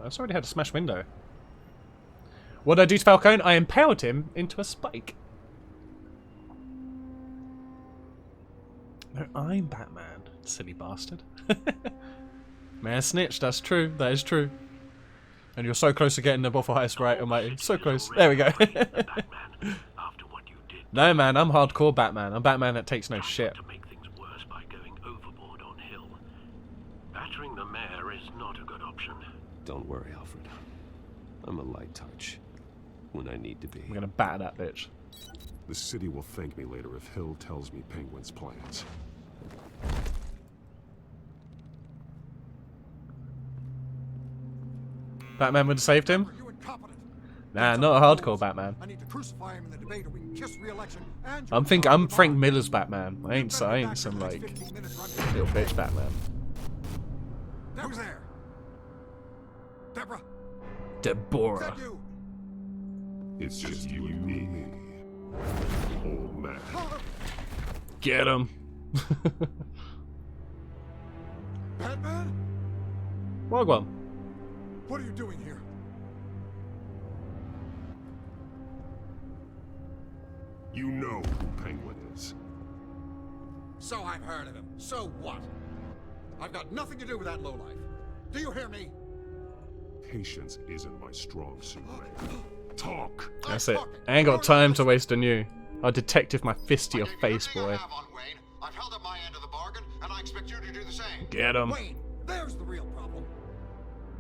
I already had a smash window. What did I do to Falcone? I impaled him into a spike. No, I'm Batman, silly bastard. Mayor snitch, that's true, that is true. And you're so close to getting the Waffle House right, almighty. So close. There we go. No man, I'm hardcore Batman. I'm Batman that takes no shit. To make things worse by going overboard on Hill. Battering the mayor is not a good option. Don't worry, Alfred. I'm a light touch. When I need to be. I'm gonna batter that bitch. The city will thank me later if Hill tells me Penguin's plans. Batman would have saved him? Nah, not a hardcore Batman. I need to crucify him in the debate or we can kiss re-election and I'm Frank Miller's Batman. I ain't some like little bitch Batman. Who's there? Deborah. Deborah. It's just you and me. Old man. Get him. Batman? Wagwan. What are you doing here? You know who Penguin is. So I've heard of him. So what? I've got nothing to do with that lowlife. Do you hear me? Patience isn't my strong suit, man. Talk. That's it. I ain't got time to waste on you. I'll detective my fist to your face, boy. I've held up my end of the bargain, and I expect you to do the same. Get him. Wayne, there's the real problem.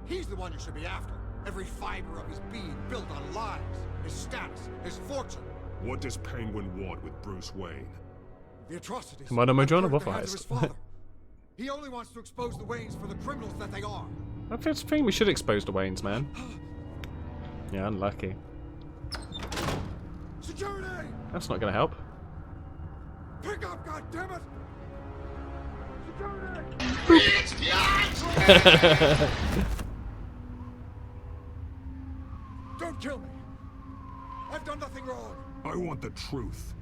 He's the one you should be after. Every fiber of his being built on lies, his status, his fortune. What does Penguin want with Bruce Wayne? The atrocities. Come on, I'm that a occurred at the hands of his father. He only wants to expose the Waynes for the criminals that they are. I think we should expose the Waynes, man. Yeah, unlucky. Security! That's not gonna help. Pick up, goddammit! Don't kill me. I've done nothing wrong. I want the truth.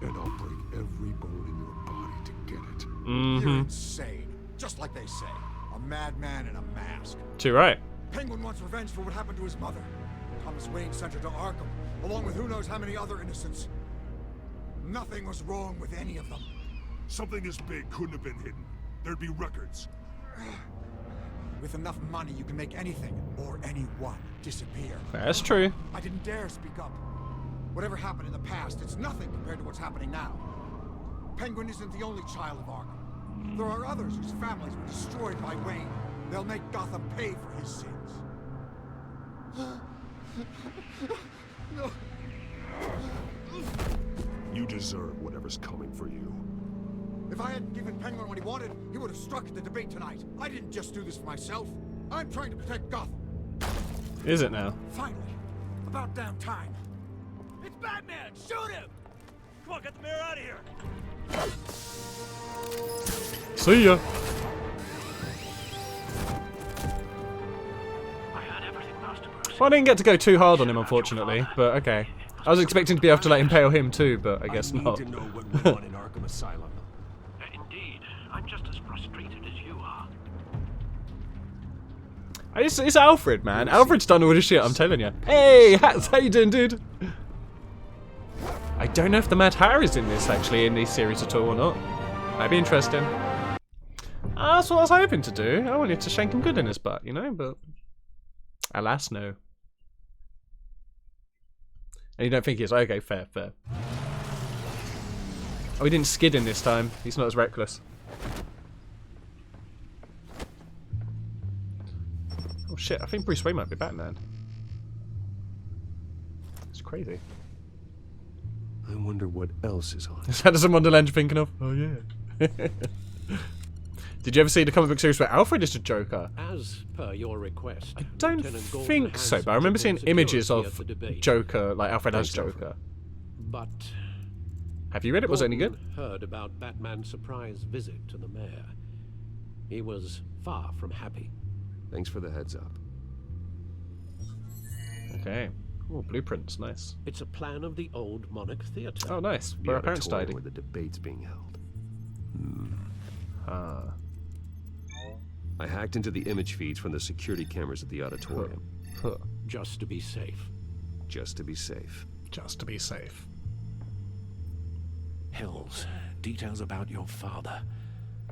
And I'll break every bone in your body to get it. You're insane. Just like they say. A madman in a mask. Too right. Penguin wants revenge for what happened to his mother. Thomas Wayne sent her to Arkham, along with who knows how many other innocents. Nothing was wrong with any of them. Something this big couldn't have been hidden. There'd be records. With enough money, you can make anything or anyone disappear. That's true. I didn't dare speak up. Whatever happened in the past, it's nothing compared to what's happening now. Penguin isn't the only child of Arkham. There are others whose families were destroyed by Wayne. They'll make Gotham pay for his sins. No. You deserve whatever's coming for you. If I hadn't given Penguin what he wanted, he would have struck at the debate tonight. I didn't just do this for myself. I'm trying to protect Gotham. Is it now? Finally. About damn time. It's Batman! Shoot him! Come on, get the mayor out of here! See ya. Well, I didn't get to go too hard on him, unfortunately, but okay. I was expecting to be able to like impale him too, but I guess not. I need to know what went on in Arkham Asylum. Indeed, I'm just as frustrated as you are. It's Alfred, man. Alfred's done all this shit, I'm telling you. Hey, Hats, how you doing, dude? I don't know if the Mad Hatter is in this, actually, in this series at all or not. Might be interesting. That's what I was hoping to do. I wanted to shank him good in his butt, you know, but alas, no. And you don't think he is? Okay, fair, fair. Oh, he didn't skid in this time. He's not as reckless. Oh shit, I think Bruce Wayne might be Batman. It's crazy. I wonder what else is on. Is that some Wonderland you're thinking of? Oh yeah. Did you ever see the comic book series where Alfred is the Joker? As per your request, I don't think so, but I remember seeing images of Joker, like Alfred as Joker. But have you read it? Was it any good? Heard about Batman's surprise visit to the mayor. He was far from happy. Thanks for the heads up. Okay. Oh, blueprints, nice. It's a plan of the old Monarch Theatre. Oh, nice. Where our parents died. Where the debate's being held. Ah. I hacked into the image feeds from the security cameras at the auditorium. Huh. Just to be safe. Just to be safe. Just to be safe. Hills, details about your father.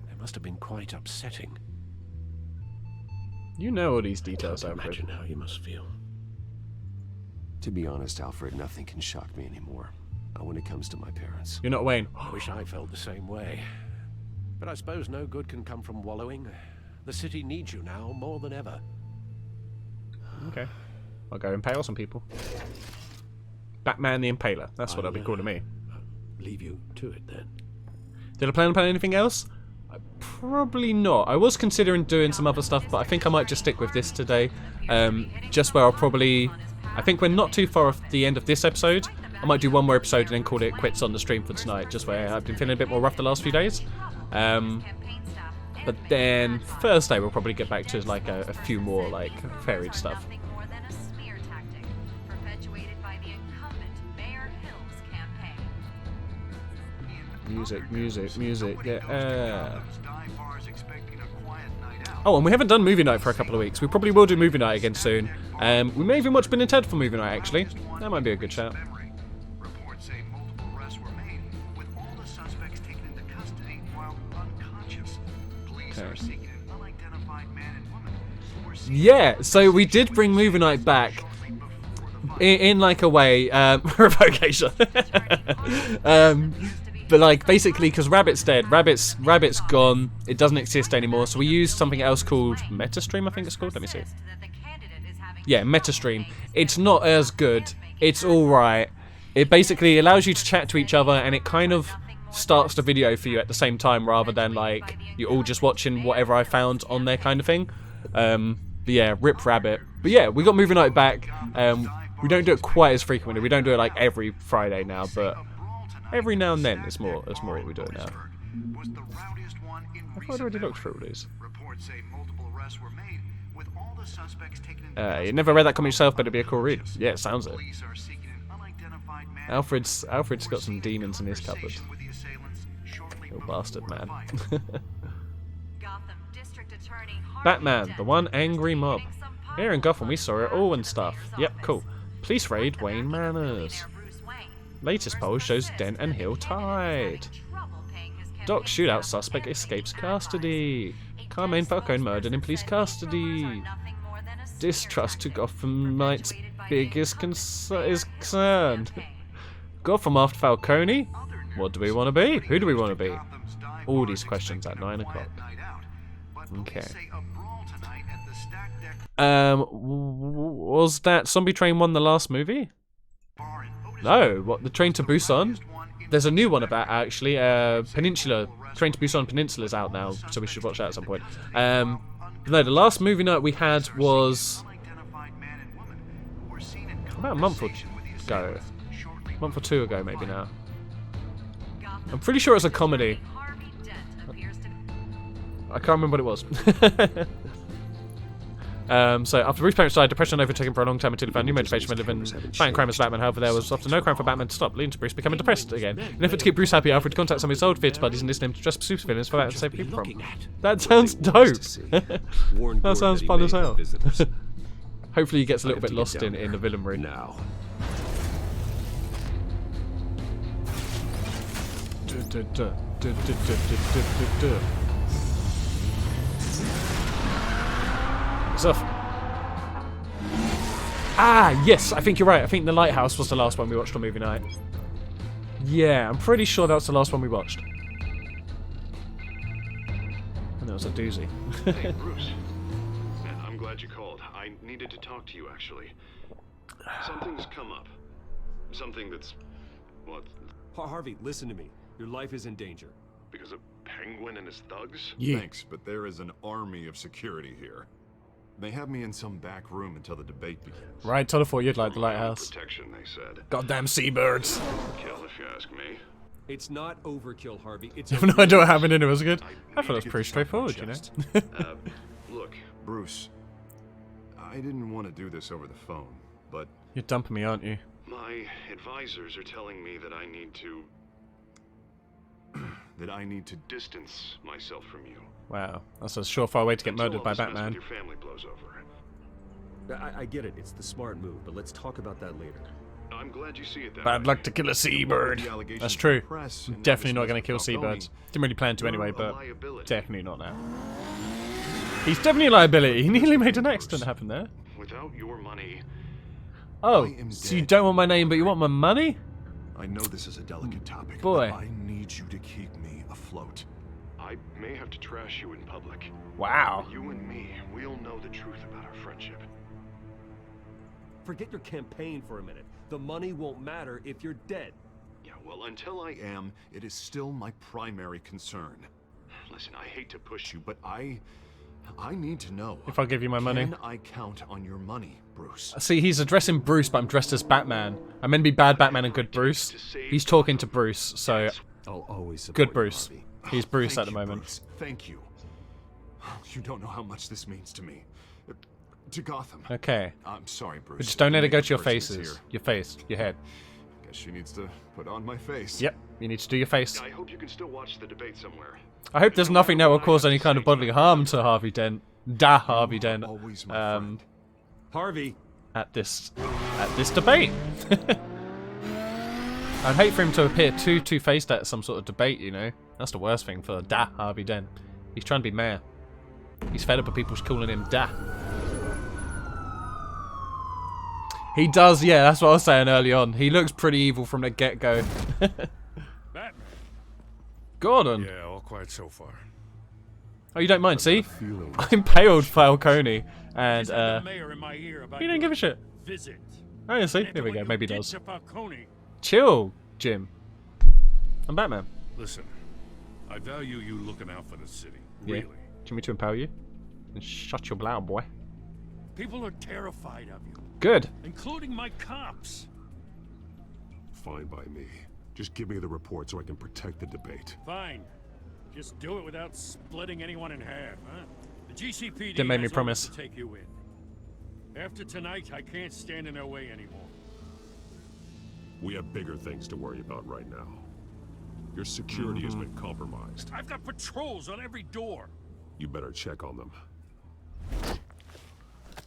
They must have been quite upsetting. You know all these details, Alfred. Imagine how you must feel. To be honest, Alfred, nothing can shock me anymore. Not when it comes to my parents. You're not Wayne. I wish I felt the same way. But I suppose no good can come from wallowing. The city needs you now more than ever. Okay. I'll go impale some people. Batman the Impaler. That's what they'll be calling me. Leave you to it then. Did I plan on anything else? I Probably not. I was considering doing some other stuff, but I think I might just stick with this today. Just where I'll probably... I think we're not too far off the end of this episode. I might do one more episode and then call it quits on the stream for tonight, just where I've been feeling a bit more rough the last few days. But then Thursday we'll probably get back to like a few more like varied stuff. Music, yeah. Oh, and we haven't done movie night for a couple of weeks. We probably will do movie night again soon. We may even watch Bill and Ted for movie night, actually. That might be a good shout. Okay. Yeah, so we did bring movie night back. In like a way, revocation. But like basically because Rabbit's dead, Rabbit's gone, it doesn't exist anymore, so we used something else called Metastream, I think it's called. Let me see. Yeah, Metastream. It's not as good. It's alright. It basically allows you to chat to each other and it kind of starts the video for you at the same time rather than like you're all just watching whatever I found on there kind of thing. But yeah, rip Rabbit. But yeah, we got movie night back. We don't do it quite as frequently. We don't do it like every Friday now, but every now and then it's more we do it now. I thought I already looked through all these. You never read that comic yourself, but it'd be a cool read. Yeah, it sounds it. Alfred's got some demons in his cupboard. Little bastard man. Batman, the one angry mob. Here in Gotham we saw it all and stuff. Yep, cool. Police raid Wayne Manors. Latest poll shows Dent and Hill tied. Doc shootout suspect escapes custody. Carmine Falcone murdered in police custody. Distrust to Gothamite's biggest is concerned. Gotham after Falcone? What do we want to be? Who do we want to be? All these questions at 9 o'clock. Okay. Was that Zombie Train 1 the last movie? No, what, the Train to Busan? There's a new one about actually, Peninsula, Train to Busan Peninsula's out now, so we should watch that at some point. No, the last movie night we had was about a month ago. A month or two ago maybe now. I'm pretty sure it's a comedy. I can't remember what it was. So after Bruce's parents died, depression overtook him for a long time until he found new motivation for living, fighting crime as Batman. However, there was often no crime for Batman to stop, leading to Bruce becoming depressed again. In an effort to keep Bruce happy, Alfred contacts some of his old theatre buddies and listen to him to dress up supervillains for that to save people from. That sounds dope. That sounds fun as hell. Hopefully he gets a little bit lost in the villainry. Now. Stuff. Ah, yes, I think you're right. I think The Lighthouse was the last one we watched on movie night. Yeah, I'm pretty sure that was the last one we watched. And that was a doozy. Hey, Bruce. Man, I'm glad you called. I needed to talk to you, actually. Something's come up. Something that's... well... Harvey, listen to me. Your life is in danger. Because of Penguin and his thugs? Yeah. Thanks, but there is an army of security here. They have me in some back room until the debate begins. Right, tell the four you'd like The Lighthouse. Protection, they said. Goddamn seabirds. Kill, if you ask me. It's not overkill, Harvey. It's You have no idea what happened in it was good? I thought it was pretty straightforward, you know? Look. Bruce, I didn't want to do this over the phone, but... You're dumping me, aren't you? My advisors are telling me that I need to... distance myself from you. Wow, that's a surefire way to get murdered by Batman. Your family blows over. I get it. It's the smart move, but let's talk about that later. I'm glad you see it that Bad way. luck to kill a seabird. That's true. I'm definitely not going to kill seabirds. Didn't really plan to anyway, but definitely not now. He's definitely a liability. He nearly made an accident happen there. Without your money... Oh, so you don't want my name, but you want my money? I know this is a delicate topic, Boy. but I need you to keep me afloat. I may have to trash you in public. Wow. But you and me, we'll know the truth about our friendship. Forget your campaign for a minute. The money won't matter if you're dead. Yeah, well, until I It is still my primary concern. Listen, I hate to push you, But I need to know. If I give you my money. Can I count on your money, Bruce? See, he's addressing Bruce, but I'm dressed as Batman. I'm meant to be bad Batman and good Bruce. He's talking to Bruce, so I'll always support good you, Bruce. Harvey. He's Bruce Thank at the you, moment. Bruce. Thank you. You don't know how much this means to me. To Gotham. Okay. I'm sorry, Bruce. But just don't let it go to your Person is faces. here. Your face. Your head. Guess she needs to put on my face. Yep. You need to do your face. I hope you can still watch the debate somewhere. I hope there's nothing that will cause any kind of bodily harm to Harvey Dent. Harvey Dent. Always my friend. Harvey. At this debate. I'd hate for him to appear too two-faced at some sort of debate, you know. That's the worst thing for Harvey Dent. He's trying to be mayor. He's fed up with people calling him Da. He does, yeah, that's what I was saying early on. He looks pretty evil from the get-go. Batman. Gordon. Yeah, all quiet so far. Oh, you don't mind, see? I impaled Falcone, and, The mayor in my ear about he didn't give a shit. visit. Oh, yeah, see? And Here we what go, you maybe he did does. to Falcone. Chill, Jim. I'm Batman. Listen, I value you looking out for the city. Yeah. Really. Do you want me to impale you? Then shut your blow, boy. People are terrified of you, Good. including my cops. Fine by me. Just give me the report so I can protect the debate. Fine. Just do it without splitting anyone in half, huh? The GCPD Didn't make me has promise. orders to take you in. After tonight, I can't stand in their way anymore. We have bigger things to worry about right now. Your security has been compromised. I've got patrols on every door. You better check on them.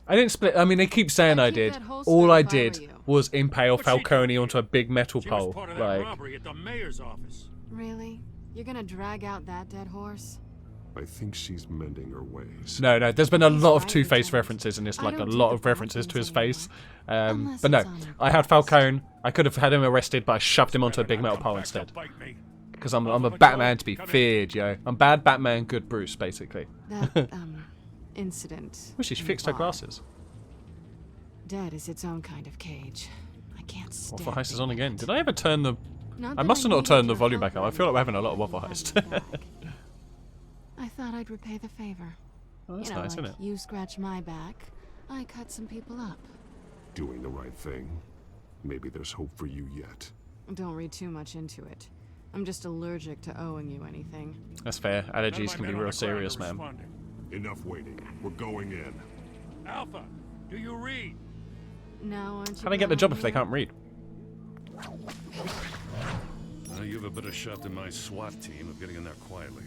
I didn't split. I mean, they keep saying I did. All I did was impale Falcone onto a big metal She was pole. part of that Like, robbery at the mayor's office. Really? You're gonna drag out that dead horse? I think she's mending her ways. no, there's been a lot of Two-Face references in this, like a lot of references to his face. But no, I had Falcone. I could have had him arrested, but I shoved him onto a big metal pole instead. Because I'm a Batman to be feared, yo. I'm bad Batman, good Bruce, basically. That, incident. Well, she's fixed her glasses. Dead is its own kind of cage. I can't stand Waffle Heist is being on again. dead. Did I ever turn the... Not I that must have I not turned needed the your volume back help up. I feel like we're having a lot of Waffle Heist. I thought I'd repay the favor. Oh, that's you know, nice, like isn't it? you scratch my back, I cut some people up. Doing the right thing. Maybe there's hope for you yet. Don't read too much into it. I'm just allergic to owing you anything. That's fair. Allergies can be real serious, man. Enough waiting. We're going in. Alpha, do you read? Now, aren't you How do they get the job if they can't read? Now you have a better shot than my SWAT team of getting in there quietly.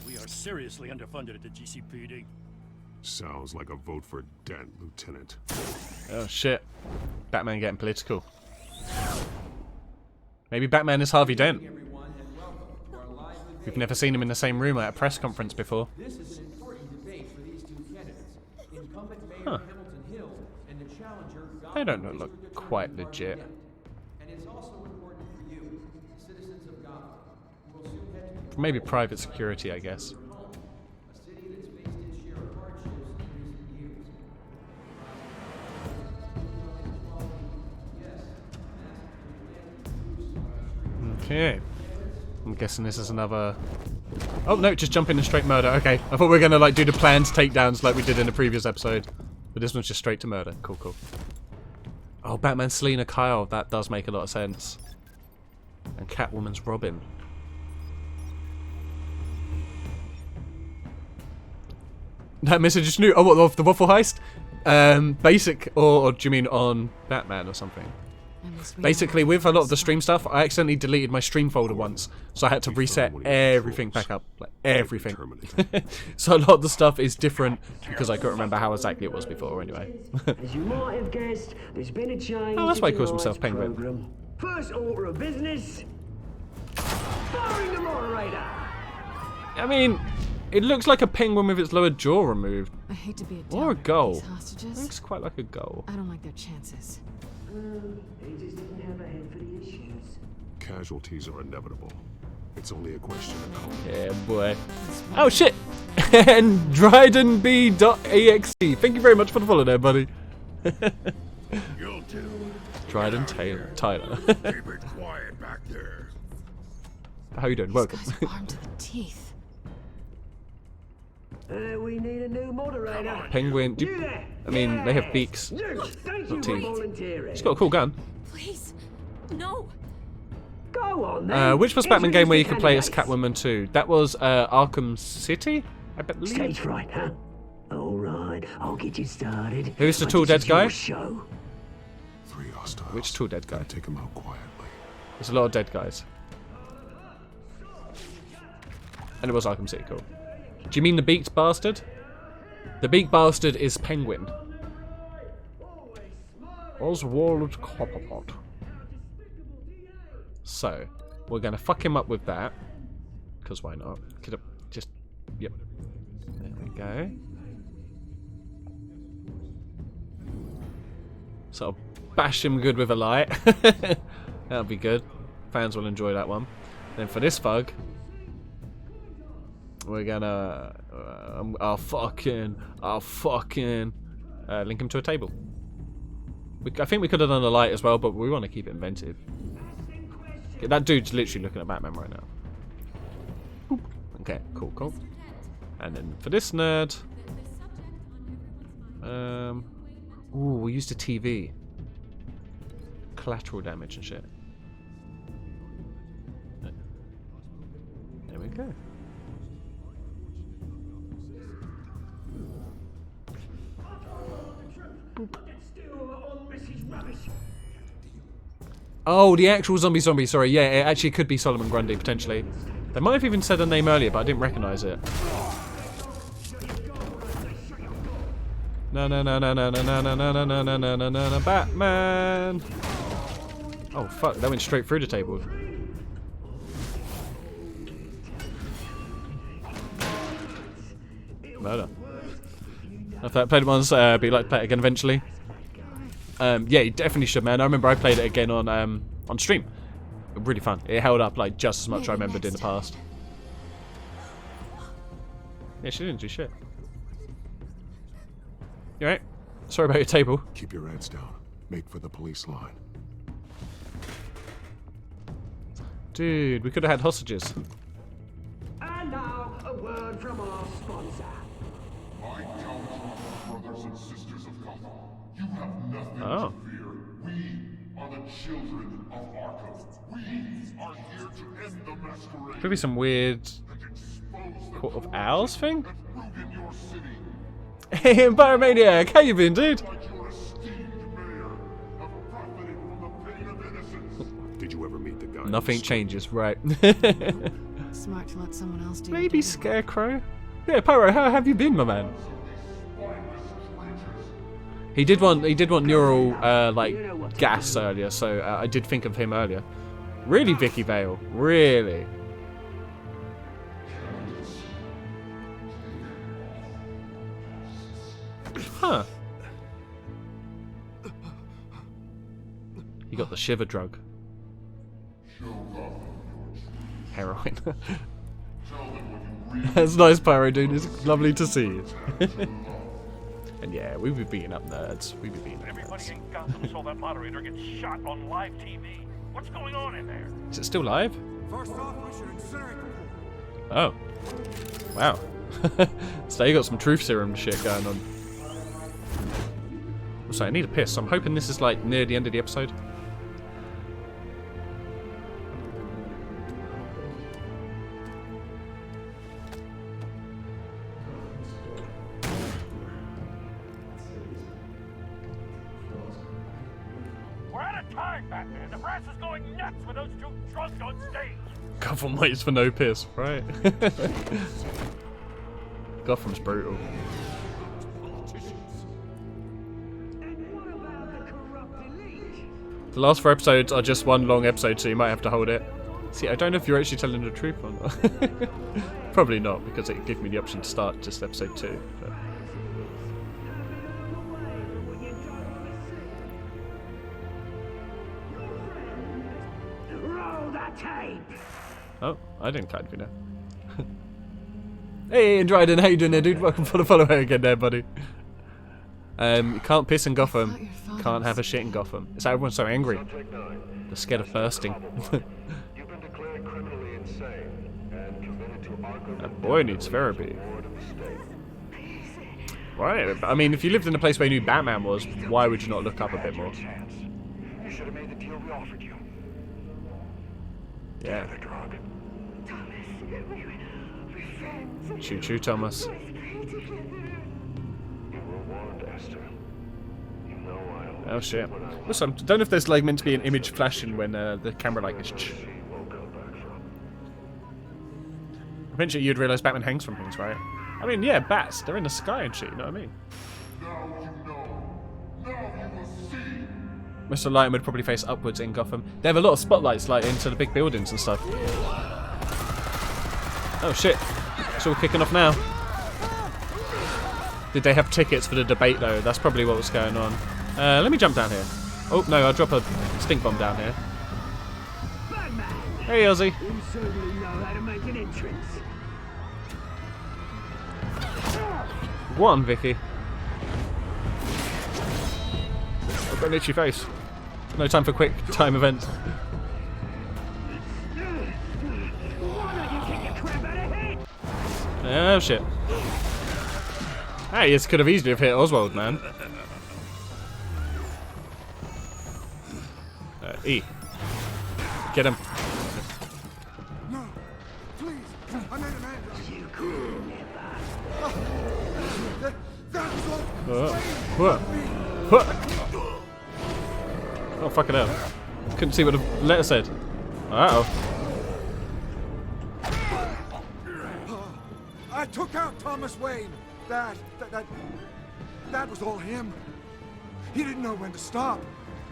We are seriously underfunded at the GCPD. Sounds like a vote for Dent, Lieutenant. Oh shit. Batman getting political. Maybe Batman is Harvey Dent. We've never seen him in the same room at a press conference before. This is an important debate for these two candidates. Incumbent Mayor Huh. Hamilton Hill and the challenger They don't look quite legit. And it's also important for you, citizens of Gotham, who will soon head to Maybe private security, I guess. a city that's faced its share of hardships in recent years. Okay. I'm guessing this is another... Oh, no, just jump in and straight murder. Okay. I thought we were going to, like, do the planned takedowns like we did in the previous episode. But this one's just straight to murder. Cool, cool. Oh, Batman's Selena Kyle. That does make a lot of sense. And Catwoman's Robin. That message is new. Oh, what, of the Waffle Heist? Basic, or do you mean on Batman or something? Basically, with a lot of the stream stuff, I accidentally deleted my stream folder once, so I had to reset everything back up, like everything. So a lot of the stuff is different because I couldn't remember how exactly it was before. Anyway. As you might have guessed, there's been a change. Oh, that's why he calls to himself tonight's Penguin. programme. First order of business. Firing the moderator. I mean, it looks like a penguin with its lower jaw removed, I hate to be a or a downer for gull. these hostages. Looks quite like a gull. I don't like their chances. He just didn't have a head for the issues. Casualties are inevitable. It's only a question of how. Yeah, boy. Oh shit! And DrydenB.exe. Thank you very much for the follow there, buddy. You'll do. Dryden Tyler. Keep it quiet back there. How you doing? Welcome. These guys are armed to the teeth. We need a new moderator. Penguin. You there? I mean, they have beaks. You. Thank you Not for teeth. volunteering. He's got a cool gun. Please, no. Go on then. Which was Batman game where you could play as Candidates. Catwoman 2? That was Arkham City, I believe. Stage fright, huh? All right, I'll get you started. Who's the But tall this dead is your guy? Show. 3 hostiles. Which tall dead guy? Take him out quietly. There's a lot of dead guys. And it was Arkham City, cool. Do you mean the beaked bastard? The beaked bastard is Penguin. Oswald Copperpot. So, we're gonna fuck him up with that. Because why not? Could have just... Yep. There we go. So I'll bash him good with a light. That'll be good. Fans will enjoy that one. Then for this thug, we're gonna... I'll fucking link him to a table. I think we could have done a light as well, but we want to keep it inventive. Yeah, that dude's literally looking at Batman right now. Boop. Okay, cool, cool. And then for this nerd... Ooh, we used a TV. Collateral damage and shit. There we go. Oh, the actual zombie, sorry. Yeah, it actually could be Solomon Grundy, potentially. They might have even said a name earlier, but I didn't recognise it. No, Batman! Oh, fuck, that went straight through the table. Murder. I've played it once, but you'd like to play it again eventually. Yeah, you definitely should, man. I remember I played it again on stream. Really fun. It held up like just as much as I remembered in the past. Yeah, she didn't do shit. You alright? Sorry about your table. Keep your heads down. Make for the police line. Dude, we could have had hostages. And now, a word from our sponsor. I count you brothers and sisters of Gotham. You have nothing Oh. to fear. We are the children of Arkham. We are here to end the masquerade. Could be some weird Court of Owls thing? Ruin your city. Hey, Pyromaniac, how you been, dude? Did you ever meet the guy? Nothing changes, right? Smart to let someone else do Maybe Scarecrow? Yeah, Pyro, how have you been, my man? He did want neural like gas earlier, so I did think of him earlier. Really, Vicky Vale? Really? Huh. You got the shiver drug. Heroin. That's nice, Pyro, dude. It's lovely to see you. And yeah, we be beating up nerds. We be beating up Everybody nerds. in Gotham saw that moderator get shot on live TV. What's going on in there? Is it still live? First off, we should incinerate the pool. Oh. Wow. So you got some truth serum shit going on. So I need a piss. I'm hoping this is like near the end of the episode. We're out of time, Batman. The press is going nuts with those two drunks on stage. Gotham waits for no piss, right? Gotham's brutal. The last 4 episodes are just one long episode, so you might have to hold it. See, I don't know if you're actually telling the truth or not. Probably not, because it gave me the option to start just episode 2. But... Roll that tape. Oh, I didn't cut you now. Hey, Dryden, how you doing there, dude? Welcome for the follow again there, buddy. You can't piss in Gotham. Can't have a shit in Gotham. Is that everyone's so angry? They're scared of bursting. You've been declared criminally insane and committed to Arkham. That boy needs therapy. Right, I mean, if you lived in a place where you knew Batman was, why would you not look up a bit more? You should have made the deal we offered you. Yeah. The drug. Choo choo, Thomas. You were warned, Esther. You know I Oh shit. Listen, I don't know if there's like meant to be an image flashing when the camera like is. Eventually you'd realise Batman hangs from things, right? I mean, yeah, bats. They're in the sky and shit, you know what I mean? Now you know. Now you will see. Mr. Lighton would probably face upwards in Gotham. They have a lot of spotlights like into the big buildings and stuff. Oh shit. It's all kicking off now. Did they have tickets for the debate though? That's probably what was going on. Let me jump down here. Oh no, I'll drop a stink bomb down here. Hey Ozzy. You certainly know how to make an entrance. Go on, Vicky. I've got an itchy face. No time for quick time events. Oh shit. Hey, this could have easily have hit Oswald, man. E. Get him. No, please. I made a man. You could never. That's all. Oh, fucking hell. Couldn't see what the letter said. Uh-oh. I took out Thomas Wayne. That was all him. He didn't know when to stop.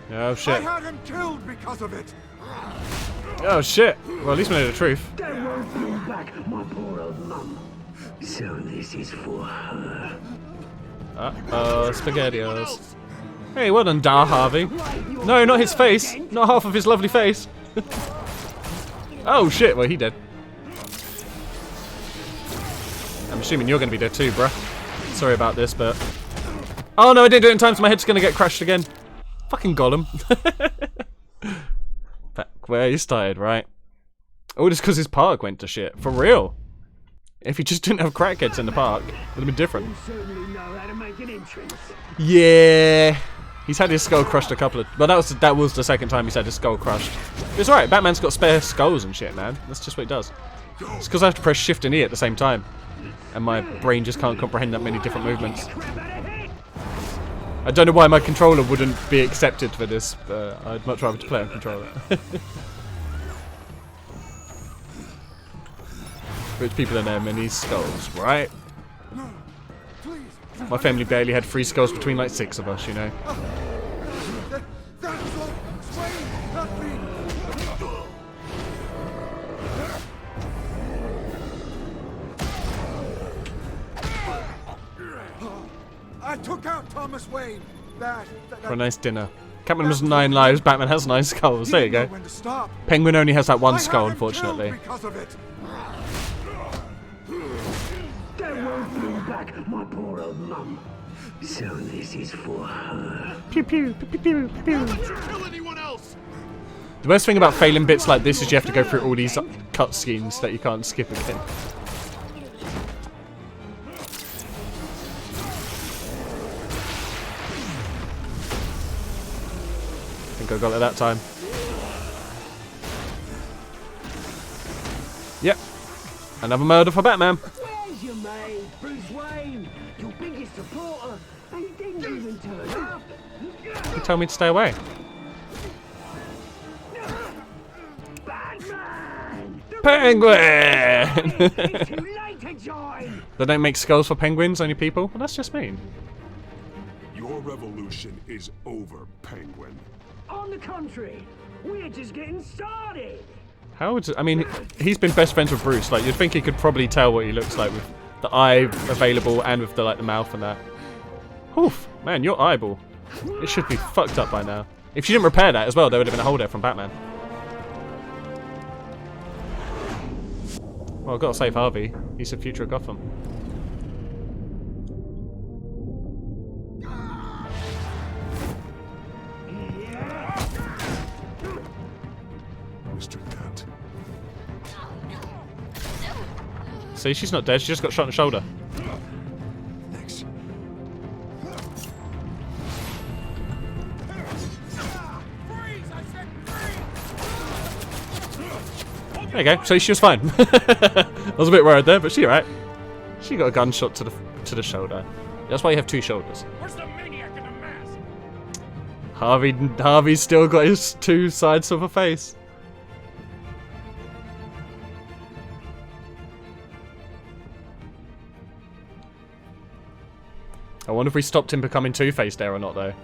Oh shit. I had him killed because of it. Oh shit. Well, at least we know the truth. That won't bring back my poor old mum. So this is for her. Uh-oh, SpaghettiOs. Hey, well done, Dar Harvey. No, not his face. Not half of his lovely face. Oh shit, well he dead. I'm assuming you're going to be dead too, bruh. Sorry about this, but... Oh no, I didn't do it in time, so my head's going to get crushed again. Fucking Gollum. Back where he started, right? Oh, just because his park went to shit. For real. If he just didn't have crackheads in the park, it would have been different. You certainly know how to make an entrance. Yeah. He's had his skull crushed a couple of... Well, that was the second time he's had his skull crushed. It's alright, Batman's got spare skulls and shit, man. That's just what he does. It's because I have to press Shift and E at the same time. And my brain just can't comprehend that many different movements. I don't know why my controller wouldn't be accepted for this, but I'd much rather to play on controller. Rich people don't have many skulls, right? My family barely had 3 skulls between like 6 of us, you know. I took out Thomas Wayne. For a nice dinner. Catwoman has 9 lives, Batman has 9 skulls. There you go. Penguin only has that 1 skull, unfortunately. That won't bring back my poor old mum. So this is for her. Pew pew pew pew pew pew. The worst thing about failing bits like this is you have to go through all these cutscenes that you can't skip again. I think I got it that time. Yep. Another murder for Batman. Where's your mate, Bruce Wayne? Your biggest supporter, and he didn't even turn up. You told me to stay away. Batman! Penguin! It's too late to join! They don't make skulls for penguins, only people? Well, that's just mean. Your revolution is over, Penguin. On the contrary, we're just getting started. How would... I mean, he's been best friends with Bruce. Like, you'd think he could probably tell what he looks like with the eye available and with the, like, the mouth and that. Oof. Man, your eyeball. It should be fucked up by now. If you didn't repair that as well, there would have been a hole there from Batman. Well, I've got to save Harvey. He's the future of Gotham. Mr. Dent. See, she's not dead. She just got shot in the shoulder. Thanks. There you go. So she was fine. I was a bit worried there, but she alright. She got a gunshot to the shoulder. That's why you have two shoulders. Where's the maniac in the mask? Harvey's still got his two sides of a face. I wonder if we stopped him becoming Two-Faced there or not, though.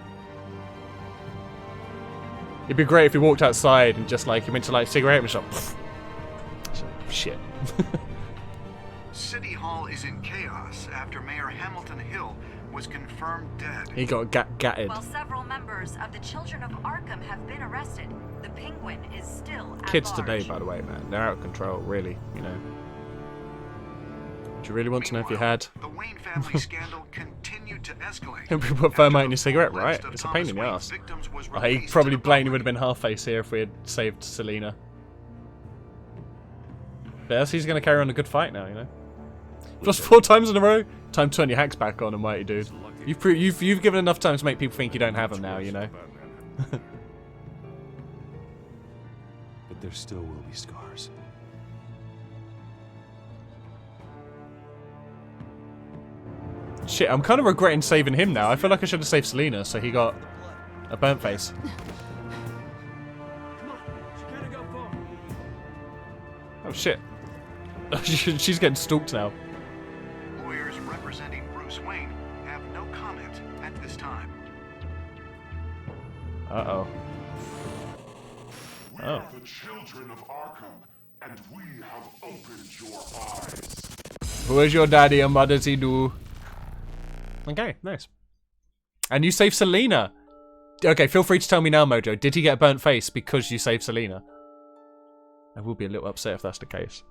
It'd be great if he walked outside and just like he went to like cigarette and shop. Shit. City Hall is in chaos after Mayor Hamilton Hill was confirmed dead. He got gatted. While several members of the Children of Arkham have been arrested, the Penguin is still at Kids large. today, by the way, man, they're out of control, really, you know. Do you really want to know if you had? The Wayne family scandal continued to escalate. And we put thermite in your cigarette, right? It's a pain in the ass. He probably blatantly would have been half-face here if we had saved Selena. But yes, he's going to carry on a good fight now, you know. Plus 4 times in a row. Time to turn your hacks back on, mighty dude. You've given enough time to make people think you don't have them now, you know. But there still will be scars. Shit, I'm kind of regretting saving him now. I feel like I should have saved Selena, so he got a burnt face. Oh shit. She's getting stalked now. Lawyers representing Bruce Wayne have no comment at this time. Uh-oh. We are the children of Arkham, and we have opened your eyes. Who is your daddy and what does he do? Okay, nice. And you saved Selena. Okay, feel free to tell me now, Mojo. Did he get a burnt face because you saved Selena? I will be a little upset if that's the case.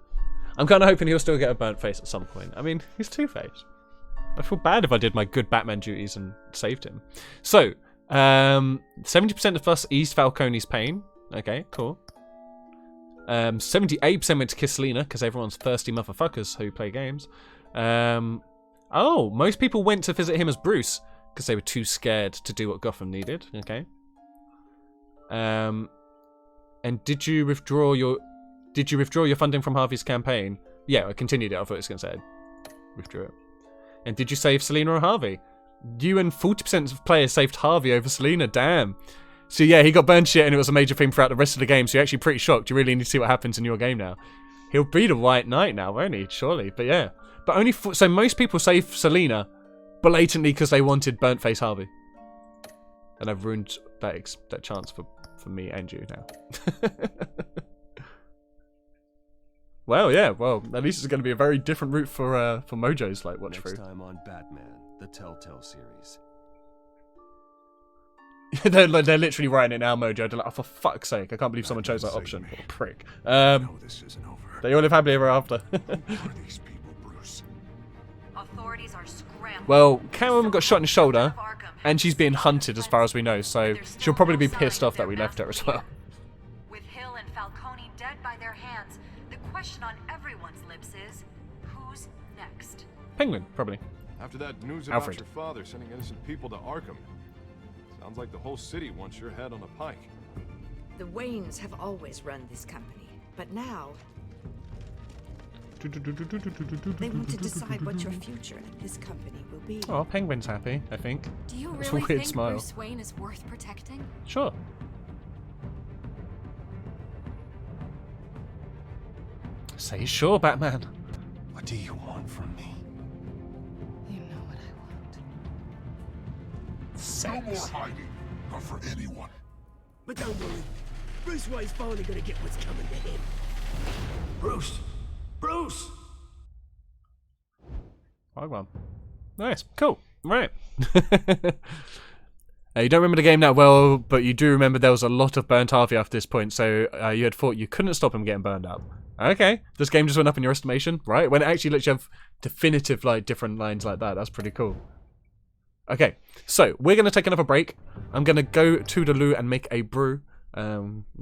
I'm kind of hoping he'll still get a burnt face at some point. I mean, he's Two-Faced. I feel bad if I did my good Batman duties and saved him. So, 70% of us eased Falcone's pain. Okay, cool. 78% went to kiss Selena because everyone's thirsty motherfuckers who play games. Oh, most people went to visit him as Bruce because they were too scared to do what Gotham needed. Okay. And did you withdraw your funding from Harvey's campaign? Yeah, I continued it. I thought it was going to say withdrew it. And did you save Selena or Harvey? You and 40% of players saved Harvey over Selena. Damn. So yeah, he got burned shit and it was a major theme throughout the rest of the game. So you're actually pretty shocked. You really need to see what happens in your game now. He'll be the White Knight now, won't he? Surely. But yeah. But only so most people save Selena blatantly because they wanted burnt face Harvey. And I've ruined that chance for me and you now. Well, yeah. Well, at least it's going to be a very different route for Mojo's like watch through. Next time on Batman, the Telltale series. they're literally writing it now, Mojo. They're like, oh, for fuck's sake, I can't believe someone chose that option. What a prick. This isn't over. They all live happily ever after. These people, Bruce. Authorities are scrambling. Well, Catwoman got shot in the shoulder, and she's being hunted as far as we know, so she'll probably be pissed off that we left her as well. With Hill and Falcone dead by their hands, the question on everyone's lips is, who's next? Penguin, probably. After that news about Alfred. your father sending innocent people to Arkham, sounds like the whole city wants your head on a pike. The Waynes have always run this company, but now they want to decide what your future at this company will be. Oh, Penguin's happy, I think. Do you It's really a weird think smile. Bruce Wayne is worth protecting? Sure. Say sure, Batman. What do you want from me? You know what I want. No more hiding, not for anyone. But don't worry, Bruce Wayne's finally gonna get what's coming to him. Bruce! Bruce! Well. Nice. Cool. Right. You don't remember the game that well, but you do remember there was a lot of burnt Harvey after this point, so you had thought you couldn't stop him getting burned up. Okay. This game just went up in your estimation, right? When it actually lets you have definitive, like, different lines like that. That's pretty cool. Okay. So, we're going to take another break. I'm going to go to the loo and make a brew.